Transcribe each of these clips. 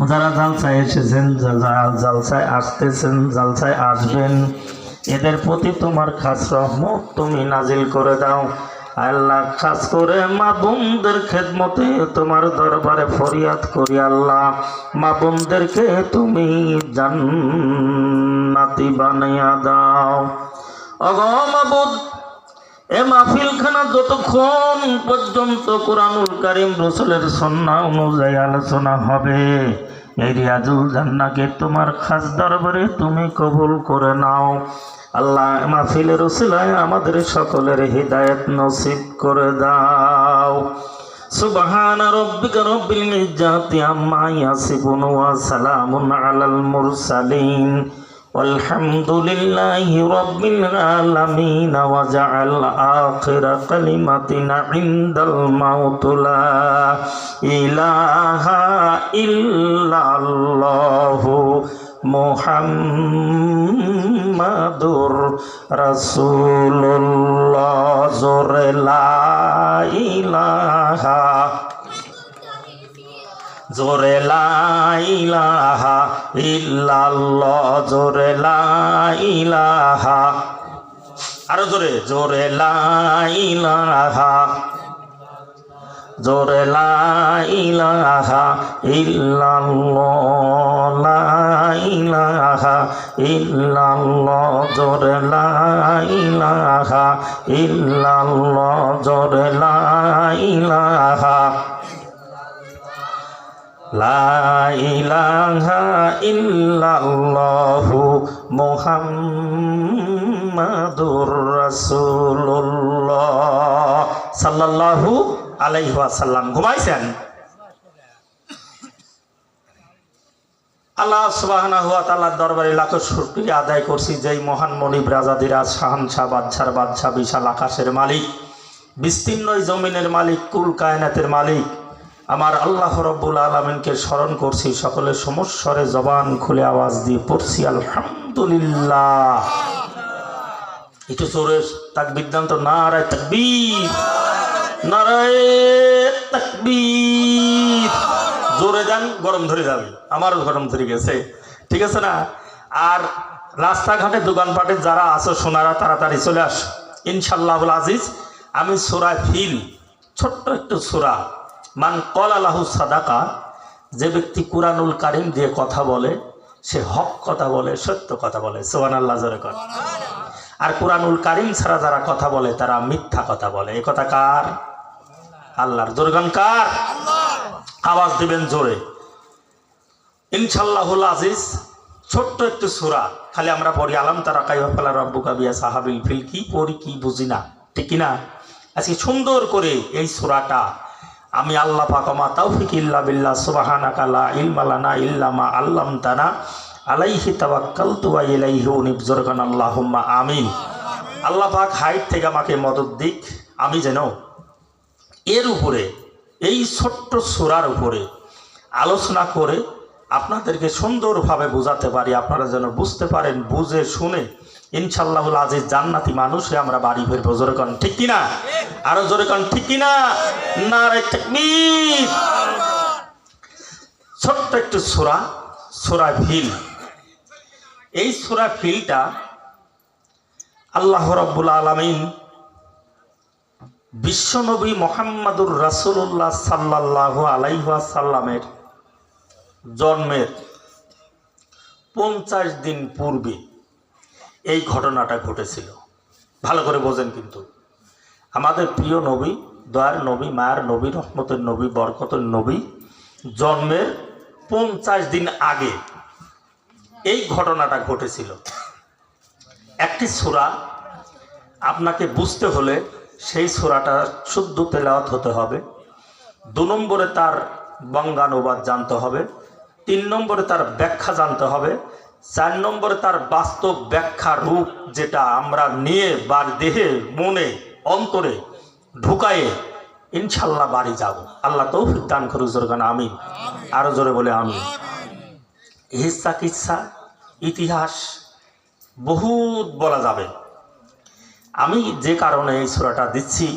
যারা জালসায় এসেছেন, জালসায় আসতেছেন, জালসায় আসবেন, এদের প্রতি তোমার খাস রহমত তুমি নাজিল করে দাও আল্লাহ। খাস করে মা বোনদের খেদমতে তোমার দরবারে ফরিয়াদ করি আল্লাহ, মা বোনদেরকে তুমি জান্নাতি বানাইয়া দাও। ওগো মাবুদ, এ মাহফিলখানা যতক্ষণ পর্যন্ত কোরআনুল কারীম রাসূলের সুন্নাহ অনুযায়ী আলোচনা হবে, এই রিয়াজুল জান্নাহকে তোমার খাস দরবারে তুমি কবুল করে নাও আল্লাহ। মাহফিলের উসিলায় আমাদের সকলের হিদায়াত নসিব করে দাও। সুবহান রাব্বিকা রব্বিল ইজ্জাতি আম্মা ইয়াসিফুন ওয়া সালামুন আলাল মুরসালিন والحمد لله رب العالمين وجعل آخر كلمتنا عند الموت لا إله إلا الله মুহাম্মাদুর রাসূলুল্লাহ। জোরে লা ইলাহা, জোরে লা ইলাহা ইল্লাল্লাহ, জোরে লা ইলাহা, আরো জোরে, জোরে লা ইলাহা, জোরে লা ইলাহা ইল্লাল্লাহ, লা ইলাহা ইল্লাল্লাহ, জোরে লা ইলাহা ইল্লাল্লাহ, জোরে লা ইলাহা, লা ইলাহা ইল্লাল্লাহু মুহাম্মাদুর রাসূলুল্লাহ সাল্লাল্লাহু আলাইহি ওয়াসাল্লাম। ঘুমাইছেন? আল্লাহ সুবহানাহু ওয়া তাআলার দরবারে লাখ শুকরিয়া আদায় করছি, যেই মহান মনিব রাজাদিরাজ শাহানশাহ বাদশার বাদশাহ, বিশাল আকাশের মালিক, বিস্তীর্ণ জমিনের মালিক, কুল কায়নাতের মালিক আমার আল্লাহ রব্বুল আলামিনকে স্মরণ করছি। সকলের সমস্বরে জবান খুলে আওয়াজ দিয়ে পড়ছি আলহামদুলিল্লাহ। একটু জোরে তাকবীর দান তো, নারায়ে তাকবীর, নারায়ে তাকবীর। জোরে দেন, গরম ধরে যাবে, আমারও গরম ধরে গেছে, ঠিক আছে না? আর রাস্তাঘাটে দোকানপাটে যারা আছো সোনারা, তাড়াতাড়ি চলে আস ইনশাআল্লাহুল আজিজ। আমি সূরা ফিল, ছোট্ট একটু সূরা, মান ক্বালা লাহু সাদাকা, যে ব্যক্তি কুরআনুল কারীম দিয়ে কথা বলে সে হক কথা বলে, সত্য কথা বলে। সুবহানাল্লাহ, জোরে কর। আর কুরআনুল কারীম ছাড়া যারা কথা বলে তারা মিথ্যা কথা বলে। এই কথা কার? আল্লাহর। জোরে গান কার? আওয়াজ দিবেন জোরে ইনশাআল্লাহুল আজিজ। ছোট্ট একটু সূরা, খালি আমরা পড়ি আলাম তারা কাইফা ফাআলা রাব্বুকা বিআসহাবিল ফিল, কি পড়ি কি বুঝি না, ঠিক কি না? আজকে সুন্দর করে এই সূরাটা আমি আল্লাহ পাক মা তাওফিক ইল্লা বিল্লাহ সুবহানাকা লা ইলমা লানা ইল্লা মা আল্লামতানা আলাইহি তাওয়াক্কালতু ওয়া ইলাইহি উনীব। জোরকান আল্লাহুম্মা আমিন। আল্লাহ পাক হাইট থেকে আমাকে মদদ দিক, আমি যেন এর উপরে, এই ছোট্ট সূরার উপরে আলোচনা করে আপনাদেরকে সুন্দরভাবে বোঝাতে পারি, আপনারা যেন বুঝতে পারেন, বুঝে শুনে ইনশাআল্লাহুল আজিজ জান্নাতি মানুষে আমরা বাড়ি ফিরবো। জোরে কোন ঠিক কিনা? আরো জোরে কোন ঠিক কিনা? নারে তাকবীর। ছোট্ট একটু সূরা, সূরা ফিল। এই সূরা ফিলটা আল্লাহ রাব্বুল আলামিন বিশ্বনবী মুহাম্মদুর রাসূলুল্লাহ সাল্লাল্লাহু আলাইহি ওয়াসাল্লামের জন্মের 50 দিন পূর্বে এই ঘটনাটা ঘটেছিল। ভালো করে বোঝেন কিন্তু, আমাদের প্রিয় নবী, দয়ার নবী, মায়ের নবী, রহমতের নবী, বরকতের নবী জন্মের 50 দিন আগে এই ঘটনাটা ঘটেছিল। একটি সূরা আপনাকে বুঝতে হলে সেই সূরাটা শুদ্ধ তেলাওয়াত হতে হবে। 2 নম্বরে তার বঙ্গানুবাদ জানতে হবে। 3 নম্বরে তার ব্যাখ্যা জানতে হবে। 4 নম্বরে তার বাস্তব ব্যাখ্যা রূপ, যেটা আমরা নিয়ে দেহে মনে অন্তরে ঢুকায়ে ইনশাআল্লাহ বাড়ি যাব। আল্লাহ তৌফিক দান করুন। জোরে গান আমিন। আরো জোরে বলে আমিন। হিস্সা কিচ্ছা ইতিহাস বহুত বলা যাবে। আমি যে কারণে এই সূরাটা দিচ্ছি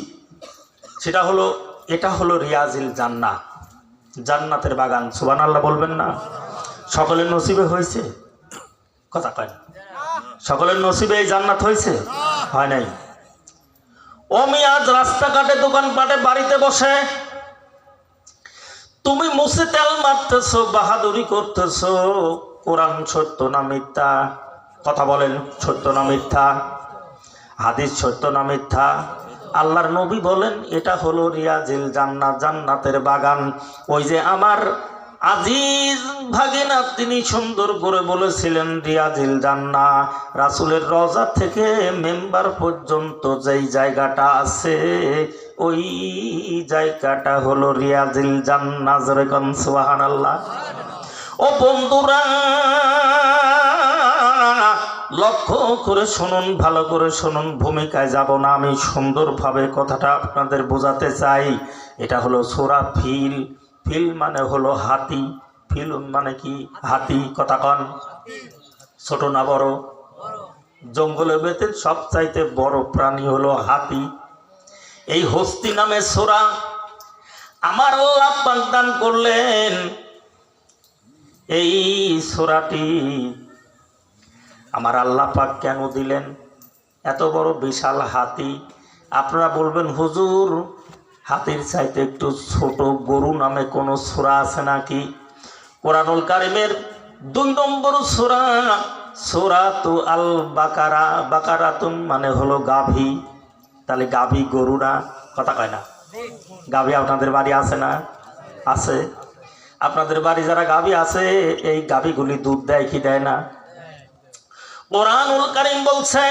সেটা হলো, এটা হলো রিয়াজুল জান্নাহ। জান্নাতের বাগান, সুবহানাল্লাহ বলবেন না? সকলের নসিবে হয়েছে? কথা কয় না। সকলের নসিবে এই জান্নাত হয়েছে? হয় নাই। আমি আজ রাস্তাঘাটে, দোকানপাটে, বাড়িতে বসে তুমি মুছে তেল মারতেছো, বাহাদুরি করতেছো, কোরআন সত্য না মিথ্যা? কথা বলেন, সত্য না মিথ্যা? হাদিস সত্য না মিথ্যা? আল্লাহর নবী বলেন এটা হলো রিয়াজিল জান্নাত, জান্নাতের বাগান। ওই যে আমার আজিজ ভাগিনা তিনি সুন্দর করে বলেছিলেন রিয়াজিল জান্নাত, রাসূলের রওজা থেকে মেম্বার পর্যন্ত যেই জায়গাটা আছে ওই জায়গাটা হলো রিয়াজিল জান্নাত। জোরে কোন সুবহানাল্লাহ। ও বন্ধুরা, লক্ষ্য করে শুনুন, ভালো করে শুনুন, ভূমিকায় যাব না, আমি সুন্দরভাবে কথাটা আপনাদের বোঝাতে চাই। এটা হলো সূরা ফিল। ফিল মানে হলো হাতি। ফিল মানে কি? হাতি। কথা কন, ছোট না বড়? জঙ্গলের ভেতর সবচাইতে বড় প্রাণী হলো হাতি। এই হস্তি নামে সূরা আমার আল্লাহ পাক দান করলেন। এই সূরাটি আমার আল্লাহ পাক কেন দিলেন? এত বড় বিশাল হাতি। আপনারা বলবেন হুজুর হাতির চাইতে একটু ছোট গরু নামে কোনো সূরা আছে নাকি? কোরআনুল কারীমের 2 নম্বর সূরা, সূরাতু আল বাকারা। বাকারাতুন মানে হলো গাভী। তাহলে গাভী গরু না? কথা কয় না? গাভী আপনাদের বাড়ি আছে না? আছে। আপনাদের বাড়ি যারা গাভী আছে এই গাভীগুলি দুধ দেয় কি দেয় না? কোরআনুল কারীম বলছে,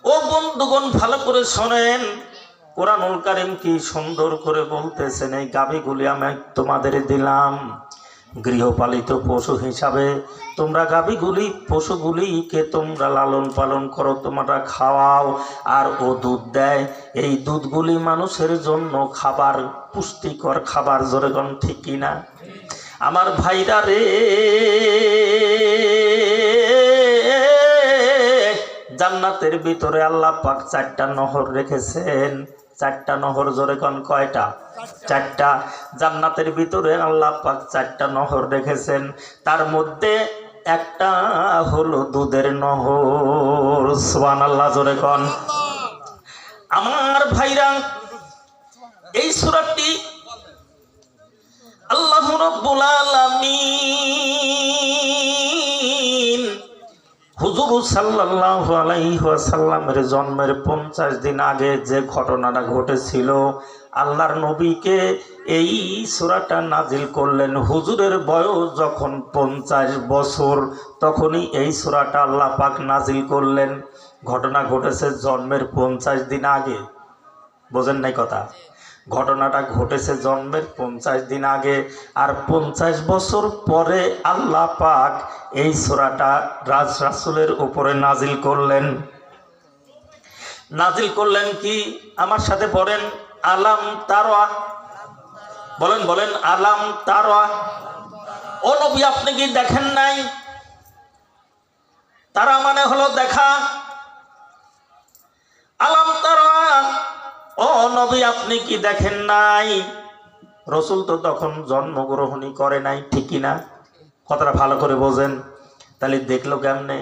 ও বন্ধুগণ ভালো করে শোনেন, কোরআনুল কারীম কি সুন্দর করে বলতেছেন, এই গাভীগুলি আমি তোমাদের দিলাম গৃহপালিত পশু হিসাবে। তোমরা গাভীগুলি, পশুগুলিকে তোমরা লালন পালন করো, তোমরা খাওয়াও, আর ও দুধ দেয়। এই দুধগুলি মানুষের জন্য খাবার, পুষ্টিকর খাবার। জোরে কোন ঠিক কিনা? আমার ভাইরা রে, জান্নাতের ভিতরে আল্লাহ পাক 4টা নহর রেখেছেন। 4টা নহর। জোরে কোন কয়টা? 4টা। জান্নাতের ভিতরে আল্লাহ পাক 4টা নহর রেখেছেন। তার মধ্যে একটা হলো দুধের নহর। সুবহানাল্লাহ। জোরে কোন। আমার ভাইরা, এই সূরাটি আল্লাহ রাব্বুল আলামিন হুজুর সাল্লাল্লাহু আলাইহি ওয়াসাল্লামের জন্মের 50 দিন আগে যে ঘটনাটা ঘটেছিল, আল্লাহর নবীকে এই সূরাটা নাজিল করলেন। হুজুরের বয়স যখন 50 বছর, তখনই এই সূরাটা আল্লাহ পাক নাজিল করলেন। ঘটনা ঘটেছে জন্মের 50 দিন আগে। বোঝেন নাই কথা? ঘটনাটা ঘটেছে জন্মের 50 দিন আগে, আর 50 বছর পরে আল্লাহ পাক এই সূরাটা রাসূলের উপরে নাজিল করলেন। নাজিল করলেন কি? আমার সাথে পড়েন, আলাম তারা। বলেন বলেন, আলাম তারা। ও নবী আপনি কি দেখেন নাই? তারা মানে হলো দেখা। আলাম তারা, ও নবী আপনি কি দেখেন নাই? রসুল তো তখন জন্মগ্রহণই করে নাই, ঠিক কিনা? কথাটা ভালো করে বোঝেন। তাহলে দেখলো কেমনে?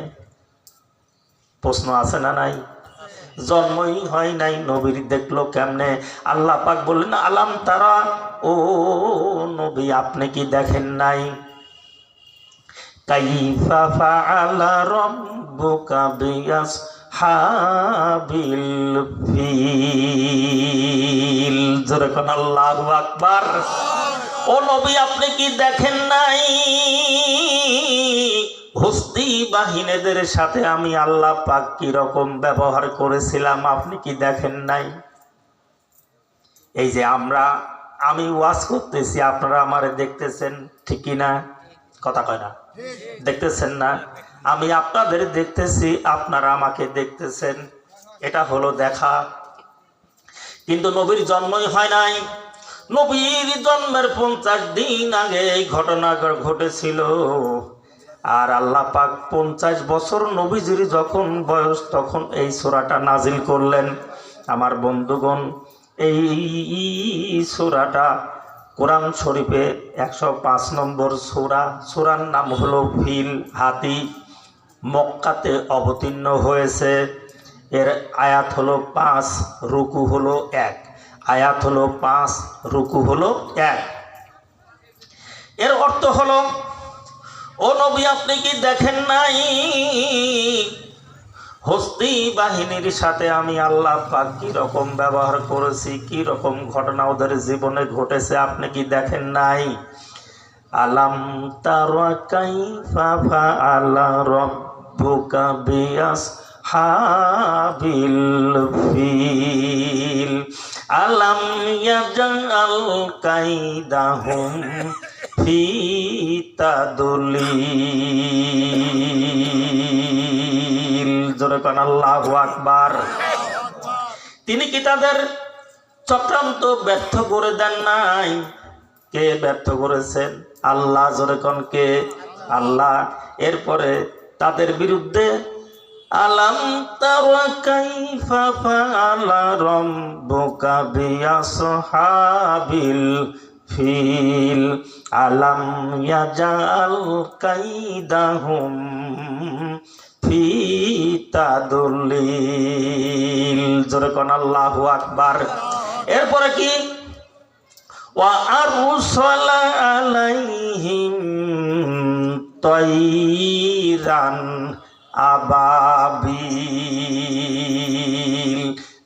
প্রশ্ন আছে না নাই? জন্মই হয় নাই, নবীর দেখলো কেমনে? আল্লাহ পাক বললেন আলাম তারা, ও নবী আপনি কি দেখেন নাই? কাইফা ফাআলা রাব্বুকা বিআসহাবিল ফিল। জোরে কোন আল্লাহু আকবার। ও নবী আপনি কি দেখেন নাই হস্তি বাহিনীদের সাথে আমি আল্লাহ পাক কি রকম ব্যবহার করেছিলাম? আপনি কি দেখেন নাই? এই যে আমি ওয়াজ করতেছি, আপনারা আমারে দেখতেছেন, ঠিক কিনা? কথা কয় না? দেখতেছেন না? আমি আপনাদের দেখতেছি, আপনারা আমাকে দেখতেছেন। এটা হলো দেখা। কিন্তু নবীর জন্মই হয় নাই। নবীর জন্মের 50 দিন আগে এই ঘটনা ঘটেছিল। আর আল্লাহ পাক 50 বছর নবীজির যখন বয়স, তখন এই সূরাটা নাজিল করলেন। আমার বন্ধুগণ, এই সূরাটা কোরআন শরীফে 105 নম্বর সূরা, সূরার নাম হলো ফিল, হাতি। মক্কাতে অবতীর্ণ হয়েছে। এর আয়াত হলো 5, রুকু হলো 1। আয়াত হলো 5, রুকু হলো 1। এর অর্থ হলো, ও নবী আপনি কি দেখেন নাই হস্তি বাহিনীর সাথে আমি আল্লাহ পাক কি রকম ব্যবহার করেছি, কি রকম ঘটনা ওদের জীবনে ঘটেছে, আপনি কি দেখেন নাই? আলাম তারা কাইফা ফাআলা রাব্বুকা বিআসহাবিল ফিল আলাম ইয়াজআল কাইদাহুম ফি তাদলিল। জোরে কোন আল্লাহু আকবার। তিনি কি তাদের চক্রান্ত ব্যর্থ করে দেন নাই? কে ব্যর্থ করেছেন? আল্লাহ। জোরে কোন কে? আল্লাহ। এরপরে তাদের বিরুদ্ধে আলাম তারা কাইফা ফাআলা রাব্বুকা বিআসহাবিল ফিল আলাম ইয়াজআল কাইদাহুম ফি তাদলিল। জোরে কোন আল্লাহু আকবার। এরপরে কি? ওয়া আরসালা আলাইহিম তাইরান আবাবিল।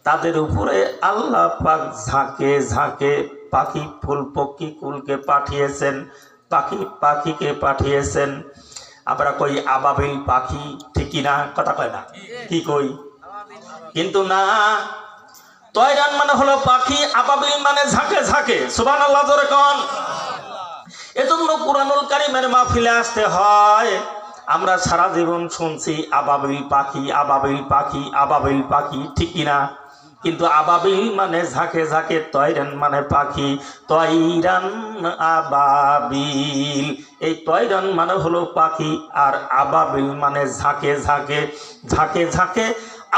তাদের উপরে আল্লাহ পাক ঝাঁকে ঝাঁকে পাখি, ফুল পক্ষী কুলকে পাঠিয়েছেন, পাখিকে পাঠিয়েছেন। আমরা কই আবাবিল পাখি, ঠিকই না? কথা কয় না? কি কই? কিন্তু না, তয়রান মানে হলো পাখি, আবাবিল মানে ঝাঁকে ঝাঁকে। সুবহানাল্লাহ, জোরে কোন। এজন্য কুরআনুল কারীমের মাহফিলে আসতে হয়। আমরা সারা জীবন শুনছি আবাবিল পাখি, আবাবিল পাখি, আবাবিল পাখি, ঠিকই না? কিন্তু আবাবিল মানে ঝাঁকে ঝাঁকে, তয়রান মানে পাখি, তয়রান আবাবিল। এই তয়রান মানে হলো পাখি, আর আবাবিল মানে ঝাঁকে ঝাঁকে। ঝাঁকে ঝাঁকে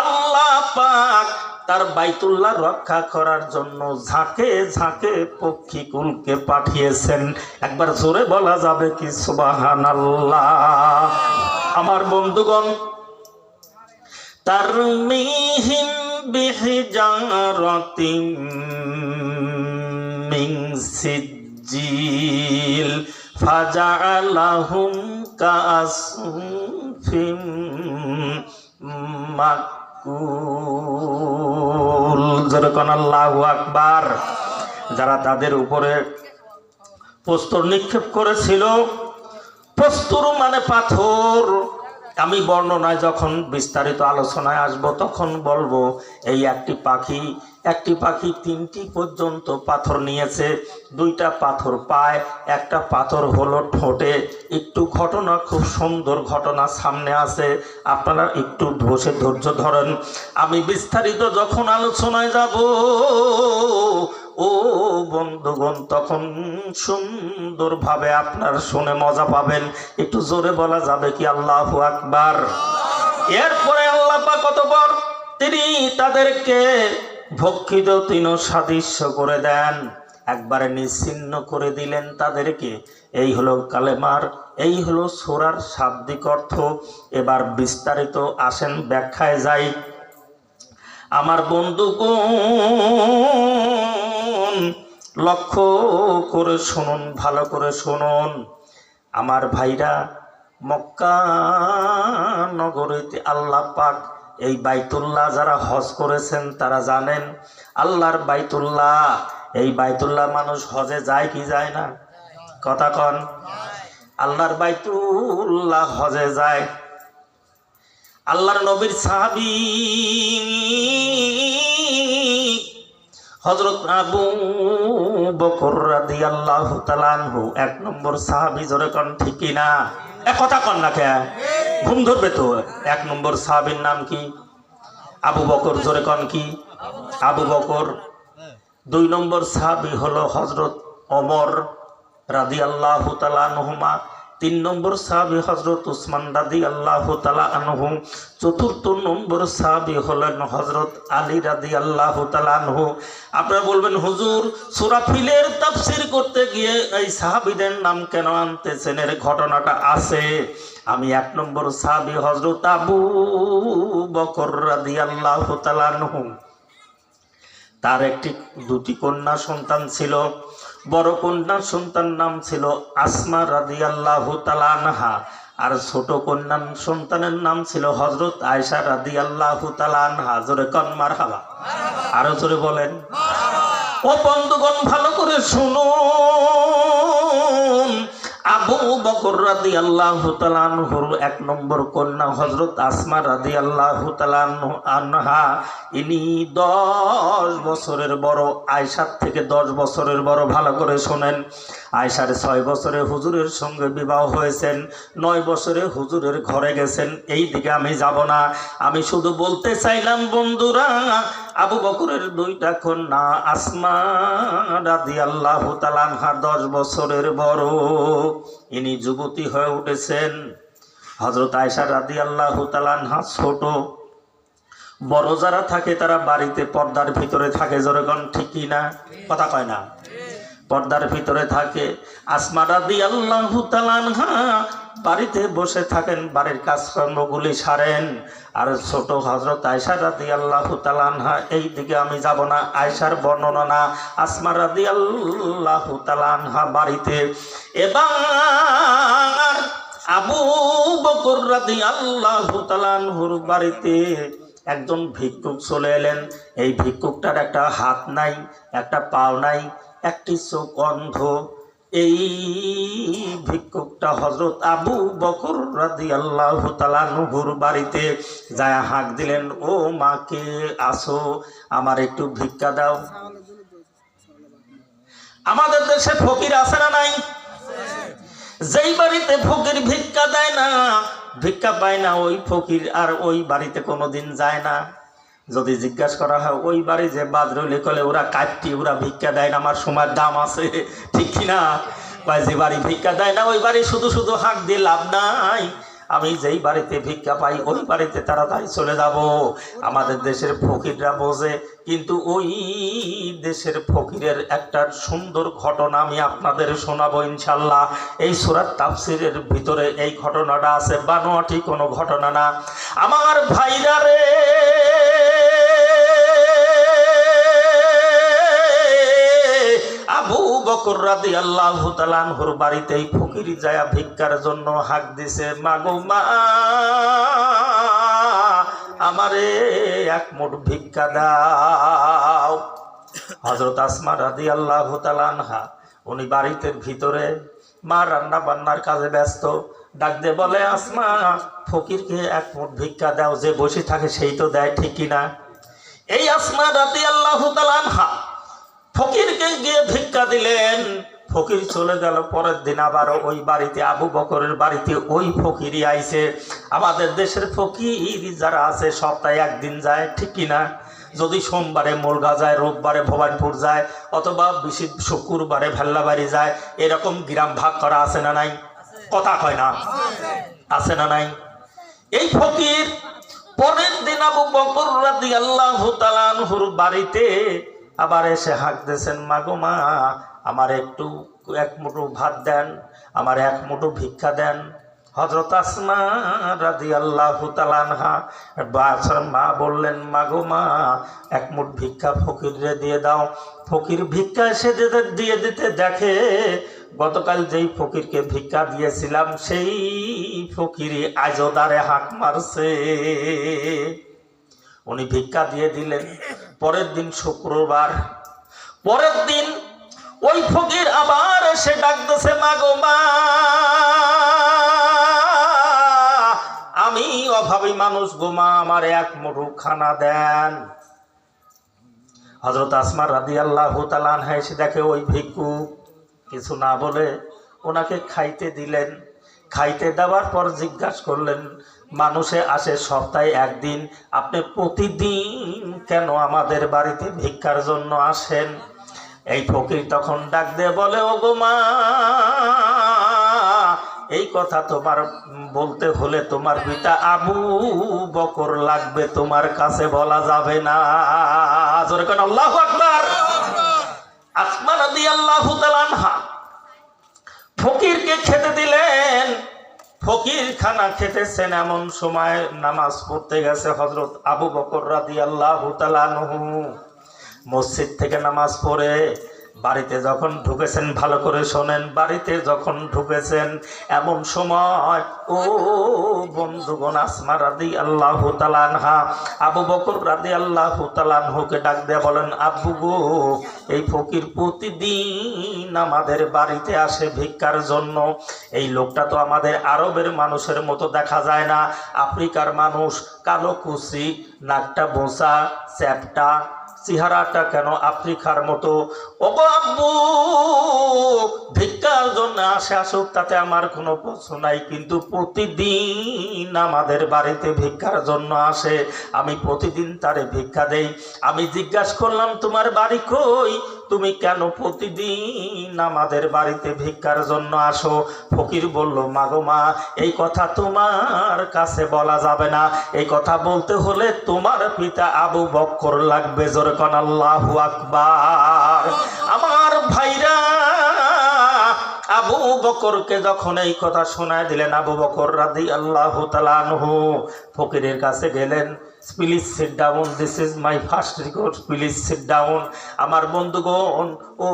আল্লাহ পাক তার বাইতুল্লাহ রক্ষা করার জন্য ঝাঁকে ঝাঁকে পক্ষীকুলকে পাঠিয়েছেন। একবার জোরে বলা যাবে কি সুবহানাল্লাহ? আমার বন্ধুগণ, তারমিহিম বিহিজারাতিম মিন সিজ্জিল ফাজআলাহুম কাআসফিম মাকুল। যেরকম আল্লাহু আকবার। যারা তাদের উপরে প্রস্তর নিক্ষেপ করেছিল, প্রস্তর মানে পাথর। আমি বর্ণনায় যখন বিস্তারিত আলোচনায় আসব তখন বলবো, এই একটি পাখি 3টি পর্যন্ত পাথর নিয়েছে। 2টা পাথর পায়, একটা পাথর হলো ঠোঁটে। একটু ঘটনা, খুব সুন্দর ঘটনা সামনে আছে, আপনারা একটু বসে ধৈর্য ধরেন। আমি বিস্তারিত যখন আলোচনায় যাব ও বন্ধুগণ, তখন সুন্দরভাবে আপনার শুনে মজা পাবেন। একটু জোরে বলা যাবে কি আল্লাহু আকবার? এরপরে আল্লাহ পাক কতবার তিনি তাদেরকে ভক্ষিত তৃণ সাদৃশ্য করে দেন, একবারে নিশ্চিহ্ন করে দিলেন তাদেরকে। এই হলো কালেমার, এই হলো সূরার শাব্দিক অর্থ। এবার বিস্তারিত আসেন, ব্যাখ্যায় যাই। আমার বন্ধুগণ, লক্ষ্য করে শুনুন, ভালো করে শুনুন আমার ভাইরা। মক্কা নগরীতে আল্লাহ পাক এই বাইতুল্লাহ, যারা হজ করেছেন তারা জানেন, আল্লাহর বাইতুল্লাহ, এই বাইতুল্লাহ মানুষ হজে যায় কি যায় না? কথা কন। আল্লাহর বাইতুল্লাহ হজে যায়। আল্লাহর নবীর সাহাবী হযরত আবু বকর রাদিয়াল্লাহু তাআলা আনহু 1 নম্বর সাহাবী। জোরে কোন ঠিক কি না? কথা কন না কে? ঘুম ধরবে তো। 1 নম্বর সাহাবীর নাম কি? আবু বকর। জোরে কোন কি? আবু বকর। 2 নম্বর সাহাবী হলো হযরত ওমর রাদিয়াল্লাহু তাআলা আনহুমা। 3 নম্বর সাহাবী হযরত উসমান রাদিয়াল্লাহু তাআলা আনহু। 4র্থ নম্বর সাহাবী হলেন হযরত আলী রাদিয়াল্লাহু তাআলা আনহু। আপনারা বলবেন হুজুর সূরা ফিলের তাফসীর করতে গিয়ে এই সাহাবীদের নাম কেন আনতেছেন? এর ঘটনাটা আছে। আমি 1 নম্বর সাহাবী হযরত আবু বকর রাদিয়াল্লাহু তাআলা আনহু। তার দুটি কন্যা সন্তান ছিল। বড় কন্যার সন্তান নাম ছিল আসমা রাদিয়াল্লাহু তাআলা আনহা, আর ছোট কন্যার সন্তানের নাম ছিল হযরত আয়েশা রাদিয়াল্লাহু তাআলা আনহা। জোরে কোন মারহাবা, আরো জোরে বলেন। ও বন্ধুগণ ভালো করে শুনুন, আবু বকর রাদিয়াল্লাহু তাআলা আনহুর 1 নম্বর কন্যা হযরত আসমা রাদিয়াল্লাহু তাআলা আনহা, ইনি 10 বছরের বড়, আয়েশার থেকে 10 বছরের বড়। ভালো করে শোনেন, আয়েশার 6 বছরে হুজুরের সঙ্গে বিবাহ হয়েছেন, 9 বছরে হুজুরের ঘরে গেছেন। এই দিকে আমি যাব না, আমি শুধু বলতে চাইলাম বন্ধুরা, আবু বকরের 2টা কন্যা আসমা রাদিয়াল্লাহু তাআলা আনহা 10 বছরের বড়, ইনি যুবতী হয়ে উঠেছেন। হযরত আয়েশা রাদিয়াল্লাহু তাআলা আনহা ছোট। বড় যারা থাকে তারা বাড়িতে পর্দার ভিতরে থাকে। জোরেগণ ঠিক কি না? কথা কয় না? পর্দার ভিতরে থাকে। আসমা রাদিয়াল্লাহু তাআলা আনহা বাড়িতে বসে থাকেন, বাড়ির কাজকর্মগুলি সারেন। আর ছোট হযরত আয়েশা রাদিয়াল্লাহু তাআলা আনহা, এই দিকে আমি যাব না, আয়েশার বর্ণনা না, আসমা রাদিয়াল্লাহু তাআলা আনহা বাড়িতে। এবার আবু বকর রাদিয়াল্লাহু তাআলা আনহুর বাড়িতে একজন ভিক্ষুক চলে এলেন। এই ভিক্ষুকটার একটা হাত নাই, একটা পাও নাই, একটি চোখ অন্ধ। এই ভিক্ষুকটা হযরত আবু বকর রাদিয়াল্লাহু তাআলা আনহুর বাড়িতে যায় হাঁক দিলেন, ও মা কে আসো, আমার একটু ভিক্ষা দাও। আমাদের দেশে ফকির আছে না নাই? যেই বাড়িতে ফকির ভিক্ষা দেয় না, ভিক্ষা পায় না, ওই ফকির আর ওই বাড়িতে কোনোদিন যায় না। যদি জিজ্ঞাসা করা হয় ওই বাড়ি যে বাদরুলি কলে ওরা কাটটি, ওরা ভিক্ষা দেয় না, আমার সময়ের দাম আছে, ঠিক কিনা? যে বাড়ি ভিক্ষা দেয় না ওই বাড়ি শুধু শুধু হাঁক দিয়ে লাভ নাই। আমি যেই বাড়িতে ভিক্ষা পাই ওই বাড়িতে তাড়াতাড়ি চলে যাব। আমাদের দেশের ফকিররা বোঝে, কিন্তু ওই দেশের ফকিরের একটা সুন্দর ঘটনা আমি আপনাদের শোনাবো ইনশাল্লাহ। এই সূরার তাফসীরের ভিতরে এই ঘটনাটা আছে, বানোয়াটি কোনো ঘটনা না। আমার ভাইরা রে, আবু বকর রাদিয়াল্লাহু তাআলা আনহুর বাড়িতে এই ফকির যায় ভিক্ষার জন্য হাঁক দিছে, মাগো মা, আমারে 1 মুঠ ভিক্ষা দাও। হযরত আসমা রাদিয়াল্লাহু তাআলা আনহা উনি বাড়িতে ভিতরে, মা রান্না বান্নার কাজে ব্যস্ত। ডাক দিয়ে বলে, আসমা, ফকিরকে 1 মুঠ ভিক্ষা দাও, যে বসে থাকে সেই তো দেয়, ঠিক কিনা? এই আসমা রাদিয়াল্লাহু তাআলা আনহা ফকিরকে গিয়ে ভিক্ষা দিলেন। ফকির চলে গেল। পরের দিন আবার ওই বাড়িতে, আবু বকরের বাড়িতে ওই ফকিরই আইছে। আমাদের দেশের ফকির যারা আছে সপ্তাহে 1 দিন যায়, ঠিক কিনা? যদি সোমবারে মোলগা যায়, রোববারে ভবানপুর যায়, অথবা শুক্রবারে ভেল্লাবাড়ি যায়, এরকম গ্রাম ভাগ করা আছে না নাই? কথা কয় না? আছে না নাই? এই ফকির পরের দিন আবু বকর রাদিয়াল্লাহু তাআলা আনহুর বাড়িতে আবার এসে হাঁক দিয়েছেন, মাগো মা, আমার একটু 1 মুঠো ভাত দেন, আমার 1 মুঠো ভিক্ষা দেন। হযরত আসমা রাদিয়াল্লাহু তাআলা আনহা মা বললেন, মাগো মা, 1 মুঠ ভিক্ষা ফকিরে দিয়ে দাও। ফকির ভিক্ষা এসে দিয়ে দিতে দেখে, গতকাল যেই ফকিরকে ভিক্ষা দিয়েছিলাম সেই ফকিরই আজও দ্বারে হাঁক মারছে। উনি ভিক্ষা দিয়ে দিলেন। পরের দিন শুক্রবার, পরের দিন ওই ফকির আবার এসে ডাকতেছে, মাগো মা, আমি অভাবী মানুষ গো মা, আমার 1 মুঠো খানা দেন। হযরত আসমা রাদিয়াল্লাহু তাআলা আনহা এসে দেখে ওই ভিক্ষুক কিছু না বলে ওনাকে খাইতে দিলেন। খাইতে দেওয়ার পর জিজ্ঞাসা করলেন, মানুষে আসে সপ্তাহে 1 দিন, আপনি প্রতিদিন কেন আমাদের বাড়িতে ভিক্ষার জন্য আসেন? এই ফকির তখন ডাক দিয়ে বলে, ও গো মা, এই কথা তোমার বলতে হলে তোমার পিতা আবু বকর লাগবে, তোমার কাছে বলা যাবে না। জোরে কোন আল্লাহু আকবার। আসমা রাদিয়াল্লাহু তাআলা আনহা ফকিরকে খেতে দিলেন। ফকির খানা খেতেছেন, এমন সময় নামাজ পড়তে গেছে হযরত আবু বকর রাদিয়াল্লাহু তাআলা আনহু। মসজিদ থেকে নামাজ পড়ে বাড়িতে যখন ঢুকেছেন, ভালো করে শোনেন, বাড়িতে যখন ঢুকেছেন এমন সময় ও বন্ধুগণ, আসমা রাদিয়াল্লাহু তাআলা আনহা আবু বকর রাদিয়াল্লাহু তাআলা আনহুকে ডাক দিয়ে বলেন, আব্বু গো, এই ফকির প্রতিদিন আমাদের বাড়িতে আসে ভিক্ষার জন্য। এই লোকটা তো আমাদের আরবের মানুষের মতো দেখা যায় না, আফ্রিকার মানুষ, কালো কুচি, নাকটা বোঁচা, চ্যাপটা, চেহারাটা কেন আফ্রিকার মতো। ওগো আব্বু, ভিক্ষার জন্য আসে, আসুক, তাতে আমার কোনো প্রশ্ন নাই, কিন্তু প্রতিদিন আমাদের বাড়িতে ভিক্ষার জন্য আসে, আমি প্রতিদিন তারে ভিক্ষা দেই। আমি জিজ্ঞাসা করলাম, তোমার বাড়ি কই? তুমি কেন প্রতিদিন আমাদের বাড়িতে ভিক্ষার জন্য আসো? ফকির বলল, মাগো মা, এই কথা তোমার কাছে বলা যাবে না, এই কথা বলতে হলে তোমার পিতা আবু বকর লাগবে। জোরে কোন আল্লাহু আকবার। আমার ভাইরা, আবু বকরকে যখন এই কথা শোনায় দিলেন, আবু বকর রাদিয়াল্লাহু তাআলা আনহু ফকিরের কাছে গেলেন। Please sit down, this is my first request, please sit down. আমার বন্ধুগণ, ও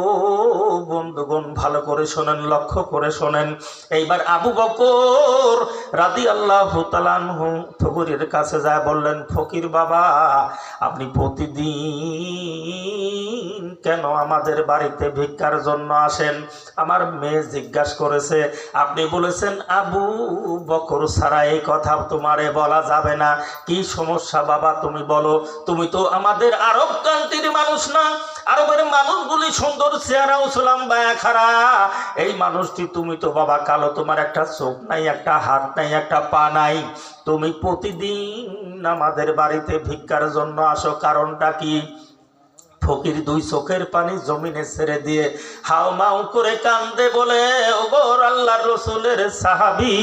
বন্ধুগণ, ভালো করে শোনেন, লক্ষ্য করে শোনেন। এইবার আবু বকর রাদিয়াল্লাহু তাআলা আনহু ফকিরের কাছে যায় বললেন, ফকির বাবা, আপনি প্রতিদিন কেন আমাদের বাড়িতে ভিক্ষার জন্য আসেন? আমার মেয়ে জিজ্ঞাসা করেছে, আপনি বলেছেন আবু বকর ছাড়া এই কথা তোমারে বলা যাবে না। কি সমস্যা বাবা, তুমি বলো। তুমি তো আমাদের আরব কান্ট্রির মানুষ না, আরবের মানুষগুলি সুন্দর, চেহারাও ছিলাম বায়া খারা। এই মানুষটি তুমি তো বাবা কালো, তোমার একটা চোখ নাই, একটা হাত নাই, একটা পা নাই, তুমি প্রতিদিন আমাদের বাড়িতে ভিক্ষার জন্য আসো, কারণটা কি? ফকির দুই চোখের পানি জমিনে ছেড়ে দিয়ে হাও মাও করে কান্দে, বলে, ওগো আল্লাহর রাসূলের সাহাবী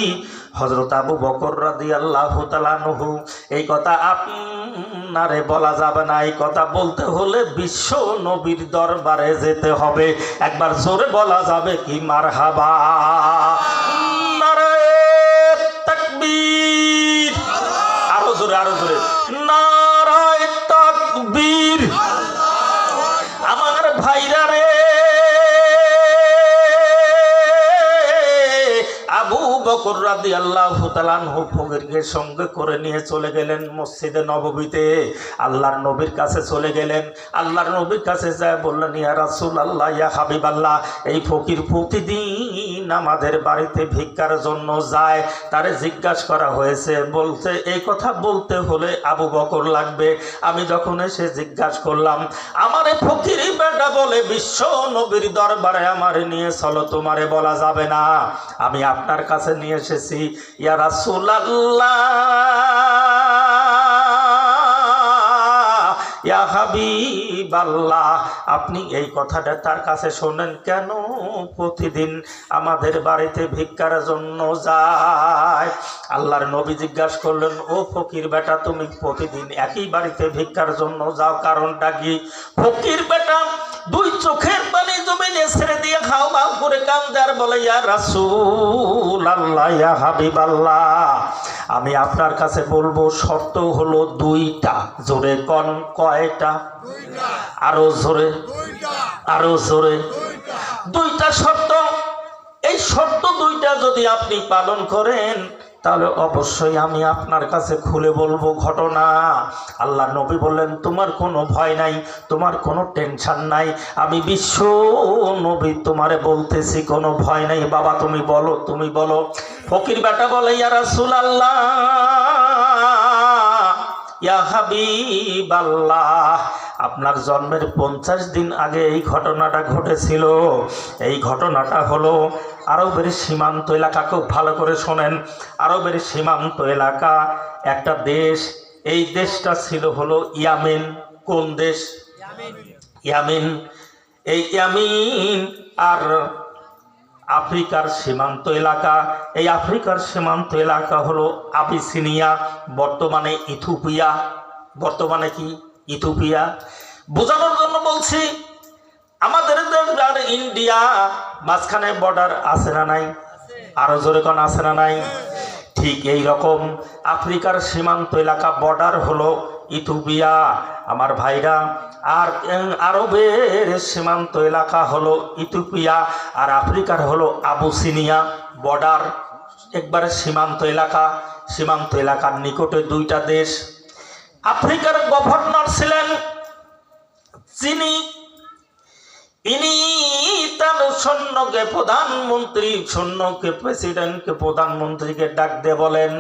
হযরত আবু বকর রাদিয়াল্লাহু তাআলা আনহু, এই কথা আপনারে বলা যাবে না, এই কথা বলতে হলে বিশ্ব নবীর দরবারে যেতে হবে। একবার জোরে বলা যাবে কি মারহাবা? নারে তাকবীর। আরো জোরে, আরো জোরে, নারে তাকবীর। আমার ভাইরা রে, আবু বকর রাদিয়াল্লাহু তাআলা আনহু ফকিরকে সঙ্গে করে নিয়ে চলে গেলেন মসজিদে নববীতে। আল্লাহর নবীর কাছে চলে গেলেন। আল্লাহর নবীর কাছে যায় বললেন, ইয়া রাসূলুল্লাহ, ইয়া হাবিবাল্লাহ, এই ফকির প্রতিদিন আমাদের বাড়িতে ভিক্ষার জন্য যায়, তারে জিজ্ঞাসা করা হয়েছে, বলছে এই কথা বলতে হলে আবু বকর লাগবে। আমি যখন এসে জিজ্ঞাসা করলাম, আমারে ফকির বেটা বলে, বিশ্ব নবীর দরবারে আমারে নিয়ে চলো, তোমারে বলা যাবে না, আমি আপনার কাছে নিয়ে এসেছি। ইয়া রাসূলুল্লাহ, ইয়া হাবিবাল্লাহ, আপনি এই কথাটা তার কাছে শোনেন, কেন প্রতিদিন আমাদের বাড়িতে ভিক্ষার জন্য যায়? আল্লাহর নবী জিজ্ঞাসা করলেন, ও ফকির বেটা, তুমি প্রতিদিন একই বাড়িতে ভিক্ষার জন্য যাও, কারণটা কি? ফকির বেটা দুই চোখের পানি জমিনে ছেড়ে দিয়ে খাও বাউ করে কান্দে আর বলে, ইয়া রাসূলুল্লাহ, ইয়া হাবিবাল্লাহ, আমি আপনার কাছে বলবো, শর্ত হলো দুইটা। জোরে কোন, কয়টা? আরো জোরে, আরো জোরে। দুইটা শর্ত। এই শর্ত দুইটা যদি আপনি পালন করেন, তাহলে অবশ্যই আমি আপনার কাছে খুলে বলবো ঘটনা। আল্লাহ নবী বললেন, তোমার কোনো ভয় নাই, তোমার কোনো টেনশন নাই, আমি বিশ্ব নবী তোমারে বলতেছি, কোনো ভয় নাই, বাবা তুমি বলো, তুমি বলো। ফকির বেটা বলে, ইয়া রাসূলুল্লাহ, ইয়া হাবিবাল্লাহ, আপনার জন্মের 50 দিন আগে এই ঘটনাটা ঘটেছিল। এই ঘটনাটা হলো আরবের সীমান্ত এলাকা, খুব ভালো করে শোনেন, আরবের সীমান্ত এলাকা একটা দেশ, এই দেশটা ছিল হলো ইয়ামেন। কোন দেশ? ইয়ামেন। এই ইয়ামিন আর আফ্রিকার সীমান্ত এলাকা। এই আফ্রিকার সীমান্ত এলাকা হলো আবিসিনিয়া, বর্তমানে ইথিওপিয়া। বর্তমানে কি? ইথিওপিয়া। বোঝানোর জন্য বলছি, আমাদের দেশ আর ইন্ডিয়া মাঝখানে বর্ডার আছে না নাই? আরো জোরে কোন আছে না নাই? ঠিক এই রকম আফ্রিকার সীমান্ত এলাকা বর্ডার হলো ইথিওপিয়া আমার ভাইরা। আর আরবের সীমান্ত এলাকা হলো ইথিওপিয়া, আর আফ্রিকার হলো আবিসিনিয়া বর্ডার। একবারে সীমান্ত এলাকা। সীমান্ত এলাকার নিকটে দুইটা দেশ। আফ্রিকার গভর্নর ছিলেন যিনি, ইনি তার সৈন্যকে, প্রধানমন্ত্রী, সৈন্যকে, প্রেসিডেন্টকে, প্রধানমন্ত্রীকে ডাক দিয়ে বলেন,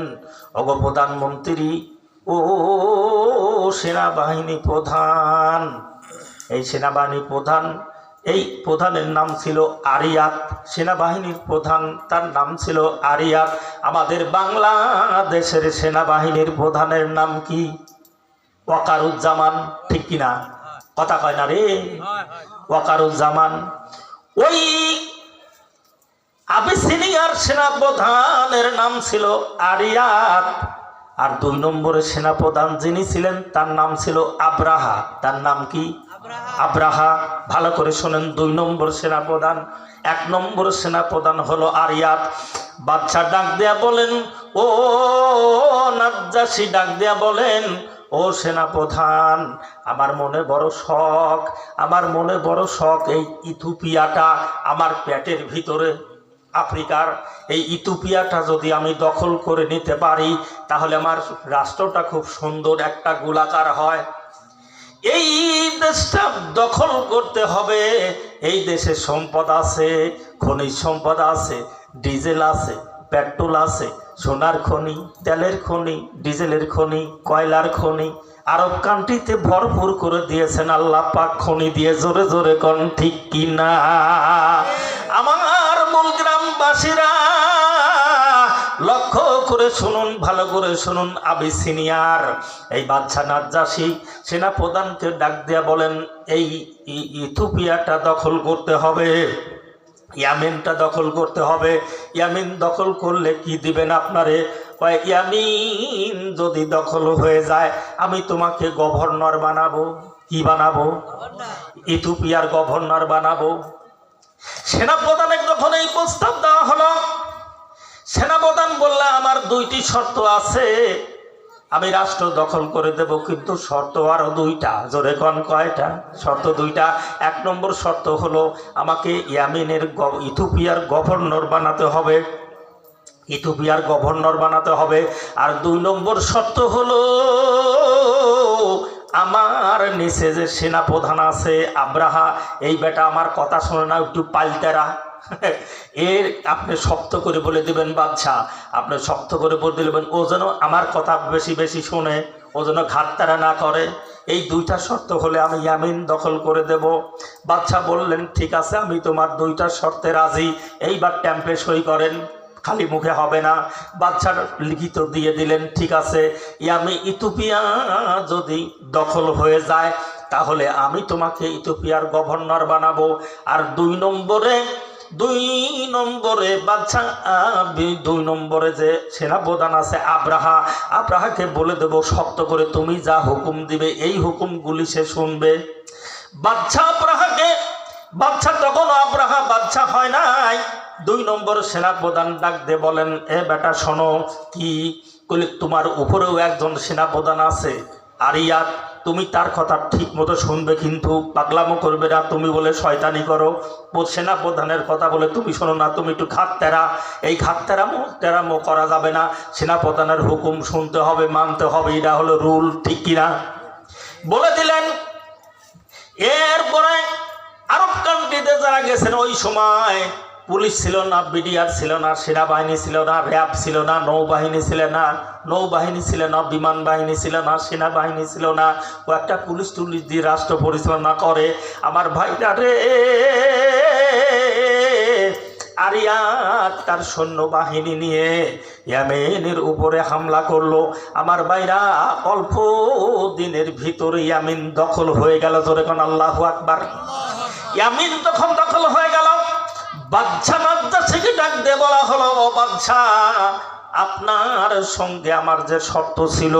ওগো প্রধানমন্ত্রী, ও সেনাবাহিনী প্রধান। এই সেনাবাহিনী প্রধান, এই প্রধানের নাম ছিল আরিয়াত। সেনাবাহিনীর প্রধান, তার নাম ছিল আরিয়াত। আমাদের বাংলাদেশের সেনাবাহিনীর প্রধানের নাম কি? ওয়াকারুজ্জামান। ঠিক কিনা? কথা কয় না রে? ওয়াকারুজ্জামান। ওই আবিসিনিয়ার সেনাপ্রধানের নাম ছিল আরিয়াত। আর 2 নম্বরের সেনাপ্রধান যিনি ছিলেন তার নাম ছিল আব্রাহা। তার নাম কি? আব্রাহা। ভালো করে শোনেন, 2 নম্বর সেনাপ্রধান। 1 নম্বর সেনাপ্রধান হলো আরিয়াত। বাদশা ডাক দেয়া বলেন, ও নাজ্জাশী ডাক দেয়া বলেন, ও সেনাপ্রধান, আমার মনে বড় শখ, আমার মনে বড় শখ, এই ইথিওপিয়াটা আমার পেটের ভিতরে, আফ্রিকার এই ইথিওপিয়াটা যদি আমি দখল করে নিতে পারি তাহলে আমার রাষ্ট্রটা খুব সুন্দর একটা গোলাকার হয়। এই দেশটা দখল করতে হবে। এই দেশে সম্পদ আছে, খনিজ সম্পদ আছে, ডিজেল আছে, পেট্রোল আছে, সোনার খনি, তেলের খনি, ডিজেলের খনি, কয়লার খনি আরব কান্ট্রিতে ভরপুর করে দিয়েছেন আল্লাহ পাক খনি দিয়ে। জোরে জোরে কোন ঠিক কিনা? আমার মূল গ্রামবাসীরা লক্ষ্য করে শুনুন, ভালো করে শুনুন। আবিসিনিয়ার এই বাদশা নাজ্জাশী সেনাপ্রধানকে ডাক দিয়া বলেন, এই ইথিওপিয়াটা দখল করতে হবে, ইয়ামেনটা দখল করতে হবে। ইয়ামিন দখল করলে কি দিবেন আপনারে? ইয়ামিন যদি দখল হয়ে যায় আমি তোমাকে গভর্নর বানাবো। কি বানাবো? ইথিওপিয়ার গভর্নর বানাবো। সেনাপ্রধানের যখন এই প্রস্তাব দেওয়া হলো, সেনাপ্রধান বললে, আমার 2টি শর্ত আছে, আমি রাষ্ট্র দখল করে দেব, কিন্তু শর্ত আরো 2টা। জোরে কোন কয়টা? শর্ত 2টা। 1 নম্বর শর্ত হলো আমাকে ইয়ামিনের ইথিওপিয়ার গভর্নর বানাতে হবে, ইথিওপিয়ার গভর্নর বানাতে হবে। আর 2 নম্বর শর্ত হলো আমার নিচে যে সেনাপ্রধান আছে আব্রাহা, এই বেটা আমার কথা শোনে না, একটু পাল্টেরা। এর আপনি শক্ত করে বলে দিবেন বাদশা, আপনি শক্ত করে বলে দিবেন ও যেন আমার কথা বেশি বেশি শোনে, ও যেন ঘাটতারা না করে। এই 2টা শর্ত হলে আমি ইয়ামিন দখল করে দেব। বাদশা বললেন, ঠিক আছে, আমি তোমার 2টা শর্তে রাজি, এইবার ট্যাম্পে সই করেন, খালি মুখে হবে না। বাদশার লিখিত দিয়ে দিলেন, ঠিক আছে, ইথিওপিয়া যদি দখল হয়ে যায় তাহলে আমি তোমাকে ইথিওপিয়ার গভর্নর বানাবো। আর 2 নম্বরে বাদশা, 2 নম্বরে যে সেনাপ্রধান আছে আব্রাহা, আব্রাহাকে বলে দেব শক্ত করে তুমি যা হুকুম দিবে এই হুকুমগুলি সে শুনবে। বাদশা তখন আব্রাহা বাদশা হয় নাই। 2 নম্বর সেনাপ্রধান ডাক দিয়ে বলেন, এ বেটা শোনো, কি কইলে, তোমার উপরেও একজন সেনাপ্রধান আছে আরিয়াত, তুমি তার কথা ঠিক মতো শুনবে, কিন্তু পাগলামো করবে না। তুমি বলে শয়তানি করো, সেনাপ্রধানের কথা বলে তুমি শোনো না, তুমি একটু ঘাটতেরা। এই ঘাটতেরামো করা যাবে না, সেনাপ্রধানের হুকুম শুনতে হবে, মানতে হবে, এটা হলো রুল। ঠিক কিনা? বলে দিলেন। এরপরে আরব কান্ট্রিতে যারা গেছেন, ওই সময় পুলিশ ছিল না, বিডিআর ছিল না, সেনাবাহিনী ছিল না, র্যাব ছিল না, নৌবাহিনী ছিল না, বিমান বাহিনী ছিল না, সেনাবাহিনী ছিল না। ও একটা পুলিশ টুলিশ দিয়ে রাষ্ট্র পরিচালনা করে। আমার ভাইরা রে, আরিয়াত তার সৈন্যবাহিনী নিয়ে ইয়ামেনের উপরে হামলা করলো। আমার ভাইরা, অল্প দিনের ভিতরে ইয়ামিন দখল হয়ে গেল। জোরে কোন আল্লাহু আকবার। ইয়ামিন তখন দখল হয়ে গেল। বাদশা নাজ্জাশীকে ডাক দিয়ে বলা হলো, ও বাদশা, আপনার সঙ্গে আমার যে শর্ত ছিল,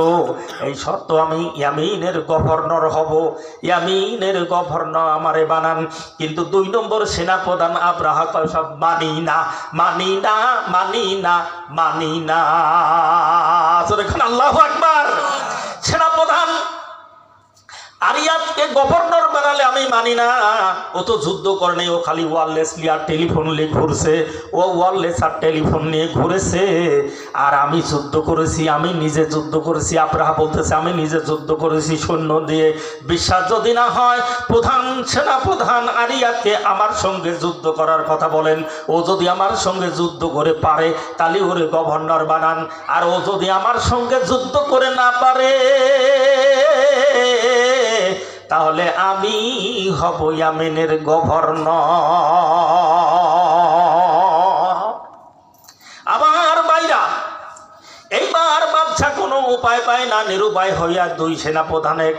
এই শর্ত আমি ইয়ামিনের গভর্নর হব, ইয়ামিনের গভর্নর আমারে বানান। কিন্তু 2 নম্বর সেনাপ্রধান আব্রাহা কয়, সব মানি না, মানি না, মানি না, মানি না। এখন আল্লাহু আকবার। সেনাপ্রধান আরিয়াতকে গভর্নর বানালে আমি মানি না। ও তো যুদ্ধ করে নেই, ও খালি ওয়ারলেস আর টেলিফোন নিয়ে ঘুরছে, ও ওয়ারলেস আর টেলিফোন নিয়ে ঘুরেছে। আর আমি যুদ্ধ করেছি, আমি নিজে যুদ্ধ করেছি। আব্রাহা বলতেছে আমি নিজে যুদ্ধ করেছি সৈন্য দিয়ে। বিশ্বাস যদি না হয়, প্রধান সেনাপ্রধান আরিয়াতকে আমার সঙ্গে যুদ্ধ করার কথা বলেন। ও যদি আমার সঙ্গে যুদ্ধ করে পারে, তাহলে ওরে গভর্নর বানান। আর ও যদি আমার সঙ্গে যুদ্ধ করে না পারে, তাহলে আমি হব ইয়ামেনের গভর্নর। আমার ভাইরা, এইবার বাদশা কোনো উপায় পায় না, নিরুপায় হইয়া 2 সেনাপ্রধানের,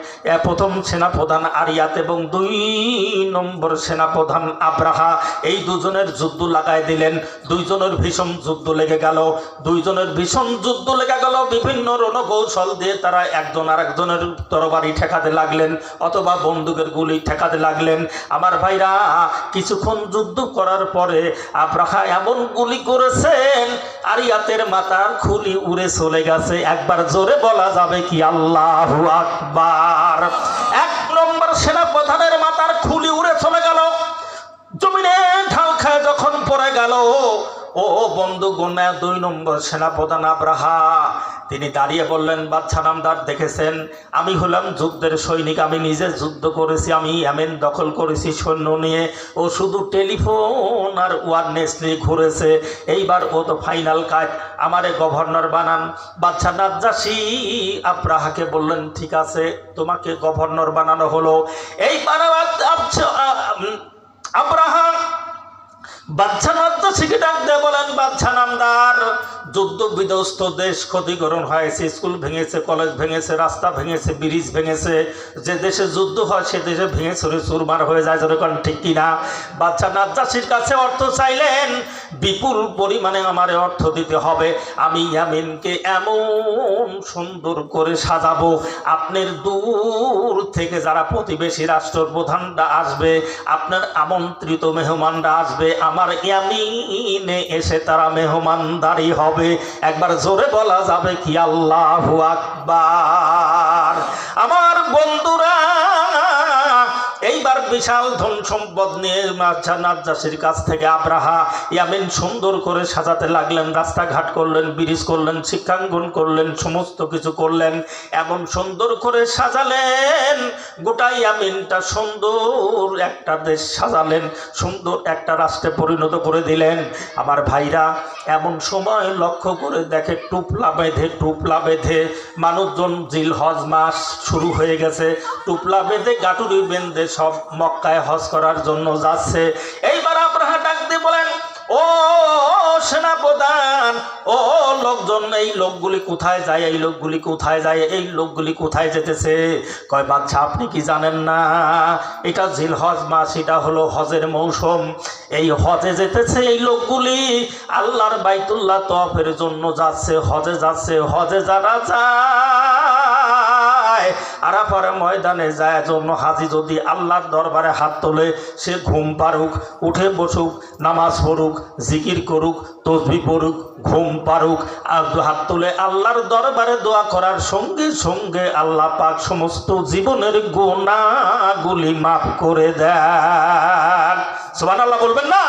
প্রথম সেনাপ্রধান আরিয়াত এবং 2 নম্বর সেনাপ্রধান আব্রাহা, এই দুজনের যুদ্ধ লাগাই দিলেন। 2 জনের ভীষণ যুদ্ধ লেগে গেল, 2 জনের ভীষণ যুদ্ধ লেগে গেল। বিভিন্ন রণকৌশল দিয়ে তারা একজন আরেকজনের তরবারি ঠেকাতে লাগলেন, অথবা বন্দুকের গুলি ঠেকাতে লাগলেন। আমার ভাইরা, কিছুক্ষণ যুদ্ধ করার পরে আব্রাহা এমন গুলি করেছেন, আরিয়াতের মাথার খুলি উড়ে চলে গেছে। একবার জোরে বলা যাবে কি আল্লাহু আকবার। 1 নম্বর সেনাপ্রধানের মাথার খুলি উড়ে চলে গেল, জমিনে ঢাল খায় যখন পড়ে গেল। ও বন্ধু গোনা 2 নম্বর সেনাপ্রধান আব্রাহা তিনি দাঁড়িয়ে বললেন, বাদশা নামদার দেখেছেন, আমি হলাম যুদ্ধের সৈনিক, আমি নিজে যুদ্ধ করেছি, আমি ইয়ামেন দখল করেছি সৈন্য নিয়ে। ও শুধু টেলিফোন আর ওয়ারনেস নিয়ে ঘুরেছে। এইবার ও তো ফাইনাল কাজ, আমারে গভর্নর বানান। বাদশা নাজ্জাশী আব্রাহাকে বললেন, ঠিক আছে, তোমাকে গভর্নর বানানো হলো। এইবার আব্রাহা বাদশা নাজ্জাশীকে ডাক দিয়ে বলেন, বাদশা নামদার, যুদ্ধ বিধ্বস্ত দেশ, ক্ষতিগ্রহণ হয়েছে, স্কুল ভেঙেছে, কলেজ ভেঙেছে, রাস্তা ভেঙেছে, ব্রিজ ভেঙেছে। যে দেশে যুদ্ধ হয় সে দেশে ভেঙে চুরে চুরমার হয়ে যায়, যেরকম ঠিক কিনা। বাদশা নাজ্জাশীর কাছে অর্থ চাইলেন, বিপুল পরিমাণে আমারে অর্থ দিতে হবে। আমি ইয়ামিনকে এমন সুন্দর করে সাজাবো, আপনার দূর থেকে যারা প্রতিবেশী রাষ্ট্রপ্রধানরা আসবে, আপনার আমন্ত্রিত মেহমানরা আসবে, আমার ইয়ামিনে এসে তারা মেহমানদারি হবে। একবার জোরে বলা যাবে কি আল্লাহু আকবার। আমার বন্ধুরা, এইবার বিশাল ধন সম্পদ নিয়ে বাদশা নাজ্জাশীর কাছ থেকে আব্রাহা ইয়ামিন সুন্দর করে সাজাতে লাগলেন। রাস্তাঘাট করলেন, ব্রিজ করলেন, শিক্ষাঙ্গন করলেন, সমস্ত কিছু করলেন। এমন সুন্দর করে সাজালেন, গোটা ইয়ামিনটা সুন্দর একটা দেশ সাজালেন, সুন্দর একটা রাষ্ট্রে পরিণত করে দিলেন। আমার ভাইরা, এমন সময় লক্ষ্য করে দেখে টুপলা বেঁধে মানুষজন, জিলহজ মাস শুরু হয়ে গেছে, টুপলা বেঁধে গাটুরি বেঁধে সব মক্কায় হজ করার জন্য যাচ্ছে। এইবার আব্রাহা ডাক দিয়ে বলেন, ও সেনাপ্রধান, ও লোকজন, এই লোকগুলি কোথায় যায়, এই লোকগুলি কোথায় যায়, এই লোকগুলি কোথায় যেতেছে? কয়, বাদশা আপনি কি জানেন না, এটা জিলহজ মাস, এটা হলো হজের মৌসুম। এই হজে যেতেছে এই লোকগুলি, আল্লাহর বাইতুল্লাহ তওয়াফের জন্য যাচ্ছে, হজে যাচ্ছে। হজে যারা যায়, আরাফার ময়দানে যায় জন্য হাজি যদি আল্লাহর দরবারে হাত তোলে, সে ঘুম পারুক, উঠে বসুক, নামাজ পড়ুক, জিকির করুক, তসবিহ পড়ুক, ঘুম পারুক, আর হাত তুলে আল্লাহর দরবারে দোয়া করার সঙ্গে সঙ্গে আল্লাহ পাক সমস্ত জীবনের গুনাহগুলি মাফ করে দেন। সুবহানাল্লাহ বলবেন না?